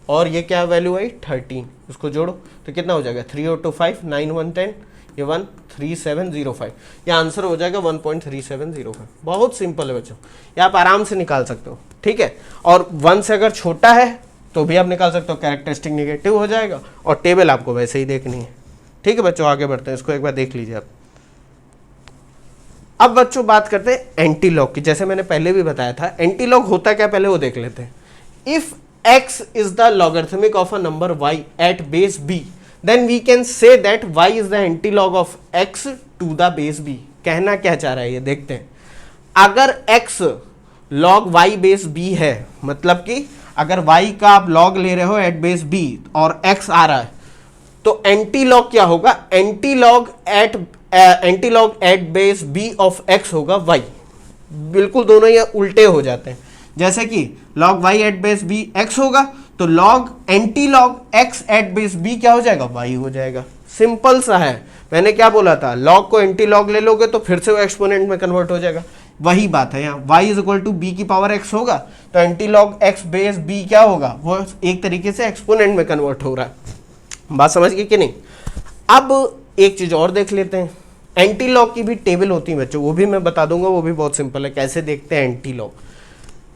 और ये क्या वैल्यू आई 13, उसको जोड़ो तो कितना हो जाएगा 3 और 2 5 9 1 10, ये 13705, ये आंसर हो जाएगा 1.3705। बहुत सिंपल है बच्चों, ये आप आराम से निकाल सकते हो, ठीक है। और 1 से अगर छोटा है तो भी आप निकाल सकते हो, कैरेक्टरिस्टिक नेगेटिव हो जाएगा, और टेबल आपको वैसे ही देखनी है, ठीक है बच्चों। आगे बढ़ते हैं, इसको एक बार देख लीजिए आप। अब बच्चों बात करते हैं एंटी लॉग की, जैसे मैंने पहले भी बताया था, एंटी लॉग होता क्या पहले वो देख लेते हैं। If x is the logarithmic of a number y at base b, then we can say that y is the antilog of x to the base b। कहना क्या चाह रहा है ये देखते हैं। अगर x log y base b है, मतलब कि अगर y का आप log ले रहे हो at base b और x आ रहा है, तो एंटी लॉग क्या होगा, anti log at anti log at base b of x होगा वाई। बिल्कुल दोनों ये उल्टे हो जाते हैं। जैसे कि log y at base b x होगा तो log anti log x at base b क्या हो जाएगा, वाई हो जाएगा। सिंपल सा है। मैंने क्या बोला था, लॉग को एंटी लॉग ले लोगे तो फिर से वो एक्सपोनेंट में कन्वर्ट हो जाएगा। वही बात है यहाँ, y is equal to b की पावर x होगा तो anti log x base b क्या होगा, वो एक तरीके से एक्सपोनेंट में कन्वर्ट हो रहा है। बात समझ गए कि नहीं। अब एक चीज और देख लेते हैं, एंटी लॉग की भी टेबल होती है बच्चों, वो भी मैं बता दूंगा, वो भी बहुत सिंपल है। कैसे देखते हैं एंटी लॉग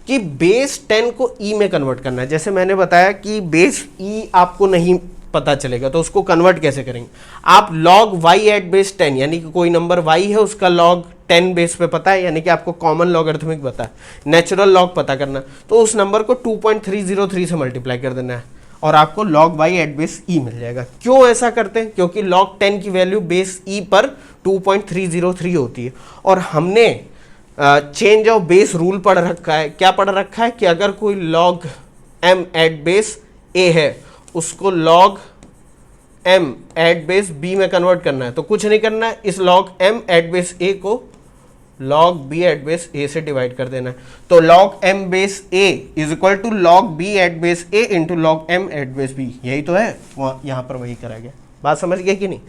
कि बेस 10 को e में कन्वर्ट करना है। जैसे मैंने बताया कि बेस e आपको नहीं पता चलेगा तो उसको कन्वर्ट कैसे करेंगे। आप log y एट बेस 10 यानी कि कोई नंबर y है उसका log 10 बेस पे पता है, यानी कि आपको कॉमन लॉगरिथमिक पता है, नेचुरल लॉग पता करना, तो उस नंबर को 2.303 से मल्टीप्लाई कर देना है और आपको log y at base e मिल जाएगा। क्यों ऐसा करते हैं, क्योंकि log 10 की वैल्यू बेस e पर 2.303 होती है और हमने चेंज ऑफ बेस रूल पढ़ रखा है। क्या पढ़ रखा है कि अगर कोई log m at base a है उसको log m at base b में कन्वर्ट करना है, तो कुछ नहीं करना है, इस log m at base a को log b at base a से डिवाइड कर देना है। तो log m base a is equal to log b at base a into log m at base b, यही तो है, यहाँ पर वही करा गया। बात समझ गए कि नहीं।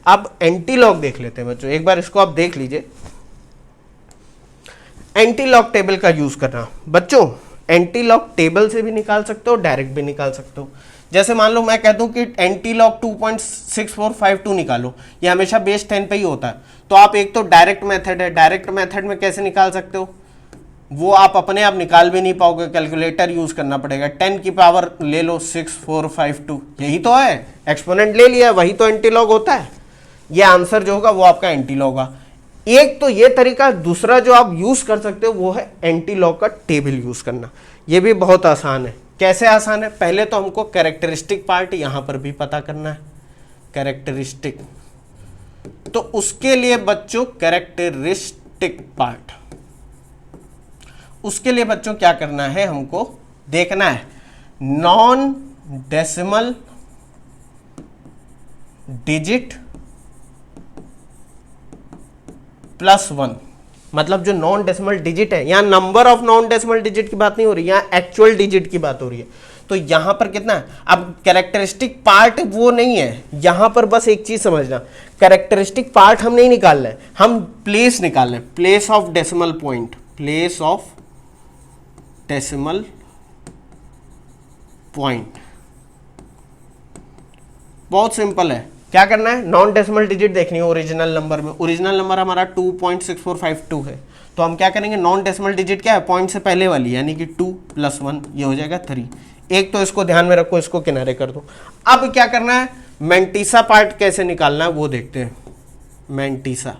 अब एंटी लॉग देख लेते हैं बच्चों, एक बार इसको आप देख लीजिए। एंटी लॉग टेबल का यूज करना बच्चों, एंटी लॉग टेबल से भी निकाल सकते हो, डायरेक्ट भी निकाल सकते हो। जैसे मान लो मैं कह दूं कि एंटी लॉग 2.6452 निकालो, ये हमेशा बेस 10 पे ही होता है, तो आप एक तो डायरेक्ट मेथड है, डायरेक्ट मेथड में कैसे निकाल सकते हो, वो आप अपने आप निकाल भी नहीं पाओगे, कैलकुलेटर यूज करना पड़ेगा। 10 की पावर ले लो 6452, यही तो है, एक्सपोनेंट ले लिया, वही तो एंटी लॉग होता है। ये आंसर जो होगा वो आपका एंटी लॉग होगा। एक तो ये तरीका, दूसरा जो आप यूज कर सकते हो वो है एंटी लॉग का टेबल यूज करना। ये भी बहुत आसान है। कैसे आसान है, पहले तो हमको कैरेक्टरिस्टिक पार्ट यहां पर भी पता करना है, कैरेक्टरिस्टिक। तो उसके लिए बच्चों कैरेक्टरिस्टिक पार्ट, उसके लिए बच्चों क्या करना है, हमको देखना है नॉन डेसिमल डिजिट +1, मतलब जो नॉन डेसिमल डिजिट है, यहां number of non decimal digit की बात नहीं हो रही, यहां एक्चुअल डिजिट की बात हो रही है। तो यहां पर कितना है, अब कैरेक्टरिस्टिक पार्ट वो नहीं है, यहां पर बस एक चीज समझना, कैरेक्टरिस्टिक पार्ट हम नहीं निकाल रहे, हम प्लेस निकाल रहे हैं, place of decimal point, place of decimal point. बहुत सिंपल है, क्या करना है, नॉन डेसिमल डिजिट देखनी है ओरिजिनल नंबर में। ओरिजिनल नंबर हमारा 2.6452 है, तो हम क्या करेंगे, नॉन डेसिमल डिजिट क्या है, पॉइंट से पहले वाली, यानी कि 2 + 1 ये हो जाएगा 3। एक तो इसको ध्यान में रखो, इसको किनारे कर दो। अब क्या करना है, मैंटीसा पार्ट कैसे निकालना है वो देखते हैं। मैंटीसा,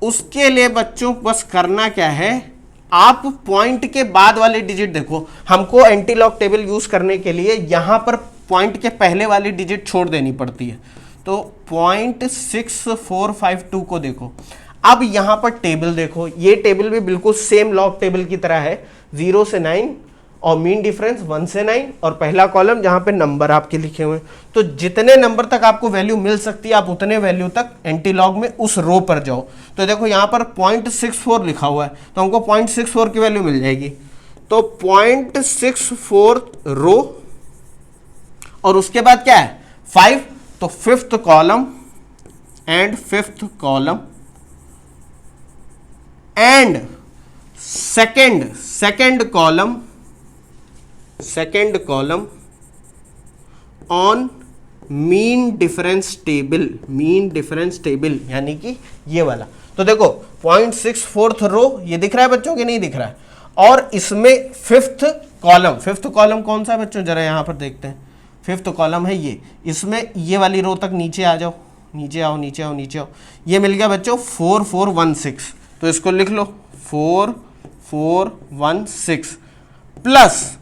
उसके लिए बच्चों बस करना क्या है, आप पॉइंट के बाद वाले डिजिट देखो। हमको एंटी लॉग टेबल यूज करने के लिए यहां पर पॉइंट के पहले वाली डिजिट छोड़ देनी पड़ती है, तो 0.6452 को देखो। अब यहां पर टेबल देखो, ये टेबल भी बिल्कुल सेम लॉग टेबल की तरह है, 0 से 9 और मीन डिफरेंस 1 से 9 और पहला कॉलम जहां पे नंबर आपके लिखे हुए हैं। तो जितने नंबर तक आपको वैल्यू मिल सकती है आप उतने वैल्यू तक एंटी लॉग में उस रो पर जाओ। तो देखो यहां पर 0.64 लिखा हुआ है, तो हमको 0.64 की वैल्यू मिल जाएगी। तो 0.64 रो और उसके बाद क्या है 5, तो 5th column and 5th column and second column on mean difference table, यानी कि ये वाला। तो देखो 0.64 रो ये दिख रहा है बच्चों कि नहीं दिख रहा है, और इसमें 5th कॉलम कौन सा है बच्चों, जरा यहां पर देखते हैं। 5th कॉलम है ये, इसमें ये वाली रो तक नीचे आ जाओ, नीचे आओ। ये मिल गया बच्चों 4416, तो इसको लिख लो 4416 plus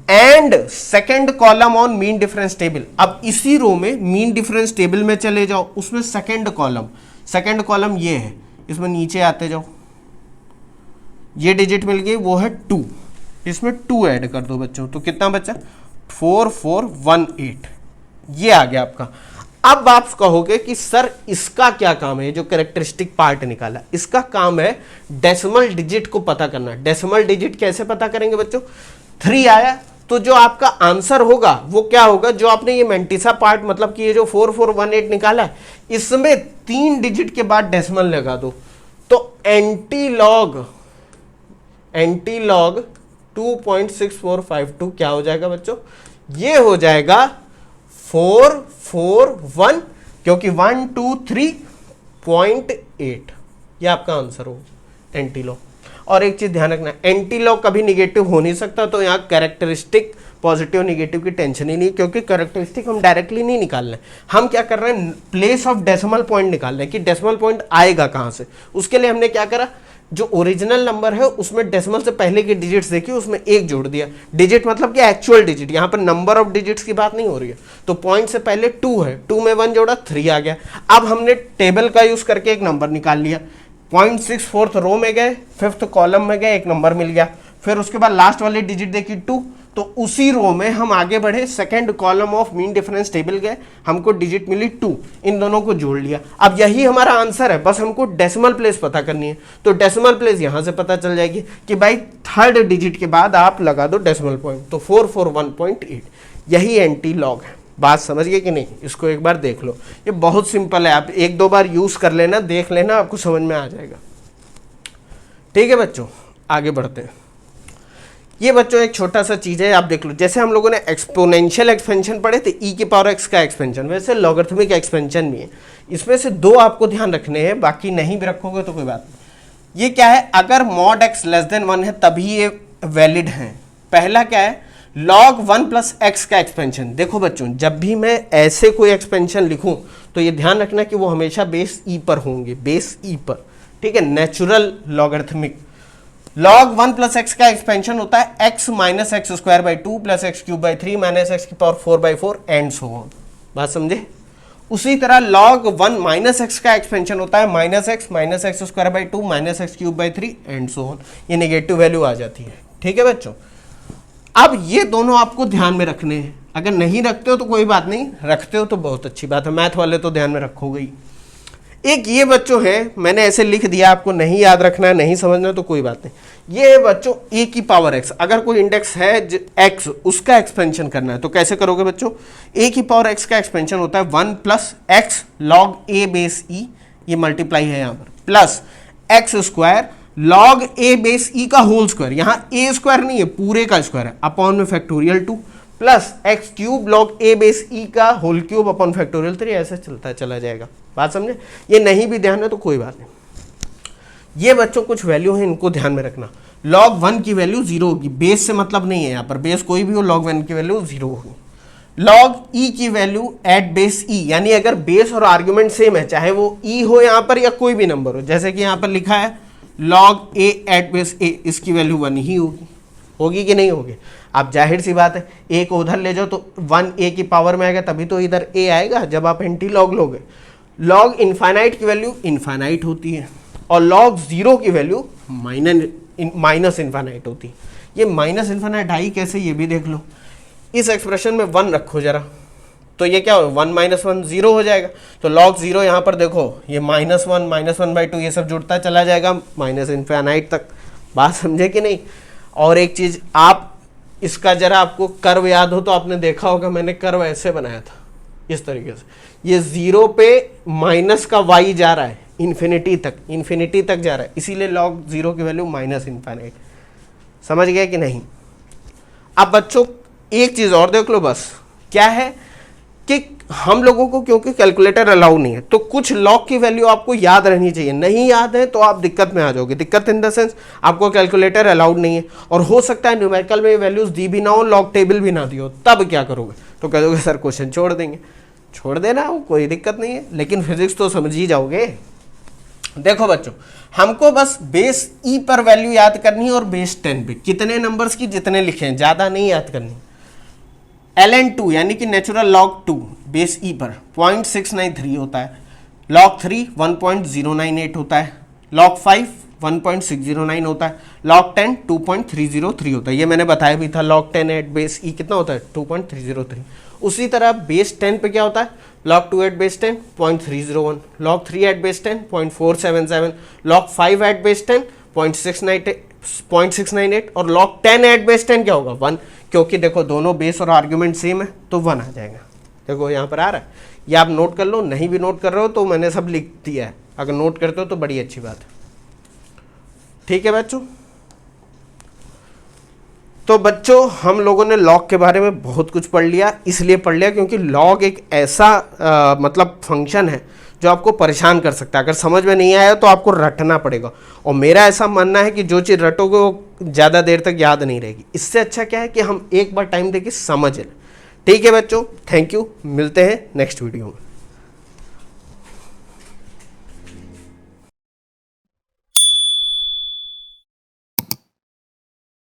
and second column on mean difference table. अब इसी रो में मीन डिफरेंस टेबल में चले जाओ, उसमें सेकेंड कॉलम ये है, इसमें नीचे आते जाओ, ये डिजिट मिल गई वो है 2, इसमें 2 ऐड कर दो बच्चों, तो कितना बचा 4418, ये आ गया आपका। अब आप कहोगे कि सर इसका क्या काम है, जो कैरेक्टरिस्टिक पार्ट निकाला इसका काम है डेसिमल डिजिट को पता करना। डेसिमल डिजिट कैसे पता करेंगे बच्चों, 3 आया तो जो आपका आंसर होगा वो क्या होगा, जो आपने ये मेंटिसा पार्ट मतलब कि ये जो 4418 निकाला है इसमें 3 डिजिट के बाद डेसिमल लगा दो, तो एंटी लॉग 2.6452 क्या हो जाएगा बच्चों, ये हो जाएगा 441, क्योंकि 123.8 ये आपका आंसर हो एंटी लॉग। और एक चीज ध्यान रखना, एंटी लॉग कभी निगेटिव हो नहीं सकता, तो यहाँ कैरेक्टरिस्टिक पॉजिटिव निगेटिव की टेंशन ही नहीं, क्योंकि कैरेक्टरिस्टिक हम डायरेक्टली नहीं निकाल रहे हैं, हम क्या कर रहे हैं प्लेस ऑफ डेसिमल पॉइंट निकाल रहे हैं कि डेसिमल पॉइंट आएगा कहाँ से। उसके लिए हमने क्या करा, जो ओरिजिनल नंबर है उसमें डेसिमल से पहले की डिजिट्स देखी उसमें 1 जोड़ दिया। डिजिट मतलब कि एक्चुअल डिजिट, यहाँ पर नंबर ऑफ डिजिट्स की बात नहीं हो रही है, तो पॉइंट से पहले 2 है, 2 में 1 जोड़ा 3 आ गया। अब हमने टेबल का यूज करके एक नंबर निकाल लिया, 0.64 रो में गए, 5th कॉलम में गए, एक नंबर मिल गया। फिर उसके बाद लास्ट वाली डिजिट देखी 2, तो उसी रो में हम आगे बढ़े, second column of mean difference table गए, हमको डिजिट मिली 2, इन दोनों को जोड़ लिया। अब यही हमारा आंसर है, बस हमको डेसिमल प्लेस पता करनी है, तो डेसिमल प्लेस यहां से पता चल जाएगी कि भाई 3rd डिजिट के बाद आप लगा दो डेसिमल पॉइंट, तो 441.8 यही एंटी लॉग है। बात समझ गए कि नहीं, इसको एक बार देख लो, ये बहुत सिंपल है, आप 1-2 बार यूज कर लेना, देख लेना, आपको समझ में आ जाएगा। ठीक है बच्चों, आगे बढ़ते हैं। ये बच्चों एक छोटा सा चीज है, आप देख लो, जैसे हम लोगों ने एक्सपोनेंशियल एक्सपेंशन पढ़े थे, e की पावर x का एक्सपेंशन, वैसे लॉगरिथमिक एक्सपेंशन भी है। इसमें से 2 आपको ध्यान रखने हैं, बाकी नहीं भी रखोगे तो कोई बात नहीं। ये क्या है, अगर mod x लेस देन 1 है तभी ये वैलिड है। पहला क्या है, log 1 प्लस x का एक्सपेंशन। देखो बच्चों, जब भी मैं ऐसे कोई एक्सपेंशन लिखूं तो ये ध्यान रखना कि वो हमेशा बेस e पर होंगे, बेस e पर, ठीक है, natural logarithmic. log 1 plus x का एक्सपेंशन होता है x minus x square by 2 plus x cube by 3 minus x की पावर 4/4 एंड सो ऑन। बात समझे। उसी तरह log 1 माइनस एक्स का एक्सपेंशन होता है minus x square by 2 minus x cube by 3 and so on. ये नेगेटिव वैल्यू आ जाती है। ठीक है बच्चों, अब ये दोनों आपको ध्यान में रखने हैं। अगर नहीं रखते हो तो कोई बात नहीं, रखते हो तो बहुत अच्छी बात है, मैथ वाले तो ध्यान में रखोगे ही। एक ये बच्चों है, मैंने ऐसे लिख दिया, आपको नहीं याद रखना है, नहीं समझना तो कोई बात नहीं। ये है बच्चों a की पावर x, अगर कोई इंडेक्स है x उसका एक्सपेंशन करना है तो कैसे करोगे बच्चों, a की पावर x का एक्सपेंशन होता है 1 plus x log a base e, ये मल्टीप्लाई है यहाँ पर, plus x square log a base e का होल स्क्वायर, यहाँ a स्क्वायर नहीं है पूरे का स्क्वायर है, अपॉन में factorial 2 plus x cube log a base e का होल क्यूब अपॉन फैक्टोरियल 3, ऐसे चलता चला जाएगा। बात समझे। ये नहीं भी ध्यान है तो कोई बात नहीं। ये बच्चों कुछ वैल्यू है, इनको ध्यान में रखना। log 1 की वैल्यू 0 होगी, बेस से मतलब नहीं है यहाँ पर, बेस कोई भी हो log 1 की वैल्यू 0 होगी। log e की वैल्यू एट बेस e, यानी अगर बेस और आर्ग्यूमेंट सेम है, चाहे वो e हो यहाँ पर या कोई भी नंबर हो, जैसे कि यहाँ पर लिखा है log a at base a, इसकी वैल्यू 1 ही होगी। होगी कि नहीं होगी। आप जाहिर सी बात है a को उधर ले जाओ तो 1 a की पावर में आएगा, तभी तो इधर a आएगा जब आप एंटी लॉग लोगे। log इनफाइनाइट की वैल्यू इनफाइनाइट होती है और log 0 की वैल्यू माइनस इनफाइनाइट होती है। ये माइनस इनफाइनाइट आई कैसे, ये भी देख लो। इस एक्सप्रेशन में 1 रखो जरा, तो ये क्या हो, 1 माइनस 1 0 हो जाएगा। तो log 0 यहाँ पर देखो, ये -1 ये सब जुड़ता चला जाएगा माइनस इनफाइनाइट तक। बात समझे कि नहीं। और एक चीज, आप इसका जरा आपको कर्व याद हो तो आपने देखा होगा, मैंने कर्व ऐसे बनाया था इस तरीके से, ये 0 पे माइनस का y जा रहा है इन्फिनिटी तक जा रहा है, इसीलिए log 0 की वैल्यू माइनस इनफाइनाइट। समझ गए कि नहीं। अब बच्चों एक चीज और देख लो, बस क्या है कि हम लोगों को क्योंकि कैलकुलेटर अलाउ नहीं है, तो कुछ log की वैल्यू आपको याद रहनी चाहिए। नहीं याद है तो आप दिक्कत में आ जाओगे। दिक्कत इन द सेंस आपको कैलकुलेटर अलाउड नहीं है, और हो सकता है न्यूमेरिकल में वैल्यूज दी भी ना हो, log टेबल भी ना दी हो, तब क्या करोगे, तो कह दोगे सर क्वेश्चन छोड़ देंगे। छोड़ देना, वो कोई दिक्कत नहीं है, लेकिन फिजिक्स तो समझ ही जाओगे। देखो बच्चों, हमको बस बेस ई पर वैल्यू याद करनी है और बेस 10 पे, कितने नंबर्स की जितने लिखे हैं, ज्यादा नहीं याद करनी। ln2 यानी कि नेचुरल log 2 बेस ई पर 0.693 होता है, log 3 1.098 होता है, log 5 1.609 होता है, log 10 2.303 होता है। ये मैंने बताया भी था, log 10 एट बेस ई कितना होता है 2.303। उसी तरह बेस 10 पे क्या होता है, log 2 at base 10 0.301, log 3 at base 10 0.477, log 5 at base 10 0.698 और log 10 at base 10 क्या होगा 1, क्योंकि देखो दोनों बेस और आर्ग्यूमेंट सेम है तो 1 आ जाएगा। देखो यहाँ पर आ रहा है, ये आप नोट कर लो, नहीं भी नोट कर रहे हो तो मैंने सब लिख दिया है, अगर नोट करते हो तो बड़ी अच्छी बात है। ठीक है बच्चों, तो बच्चों हम लोगों ने लॉग के बारे में बहुत कुछ पढ़ लिया, इसलिए पढ़ लिया क्योंकि लॉग एक ऐसा मतलब फंक्शन है जो आपको परेशान कर सकता है। अगर समझ में नहीं आया तो आपको रटना पड़ेगा, और मेरा ऐसा मानना है कि जो चीज़ रटोगे वो ज़्यादा देर तक याद नहीं रहेगी। इससे अच्छा क्या है कि हम एक बार टाइम देके समझ लें। ठीक है बच्चों, थैंक यू, मिलते हैं नेक्स्ट वीडियो में।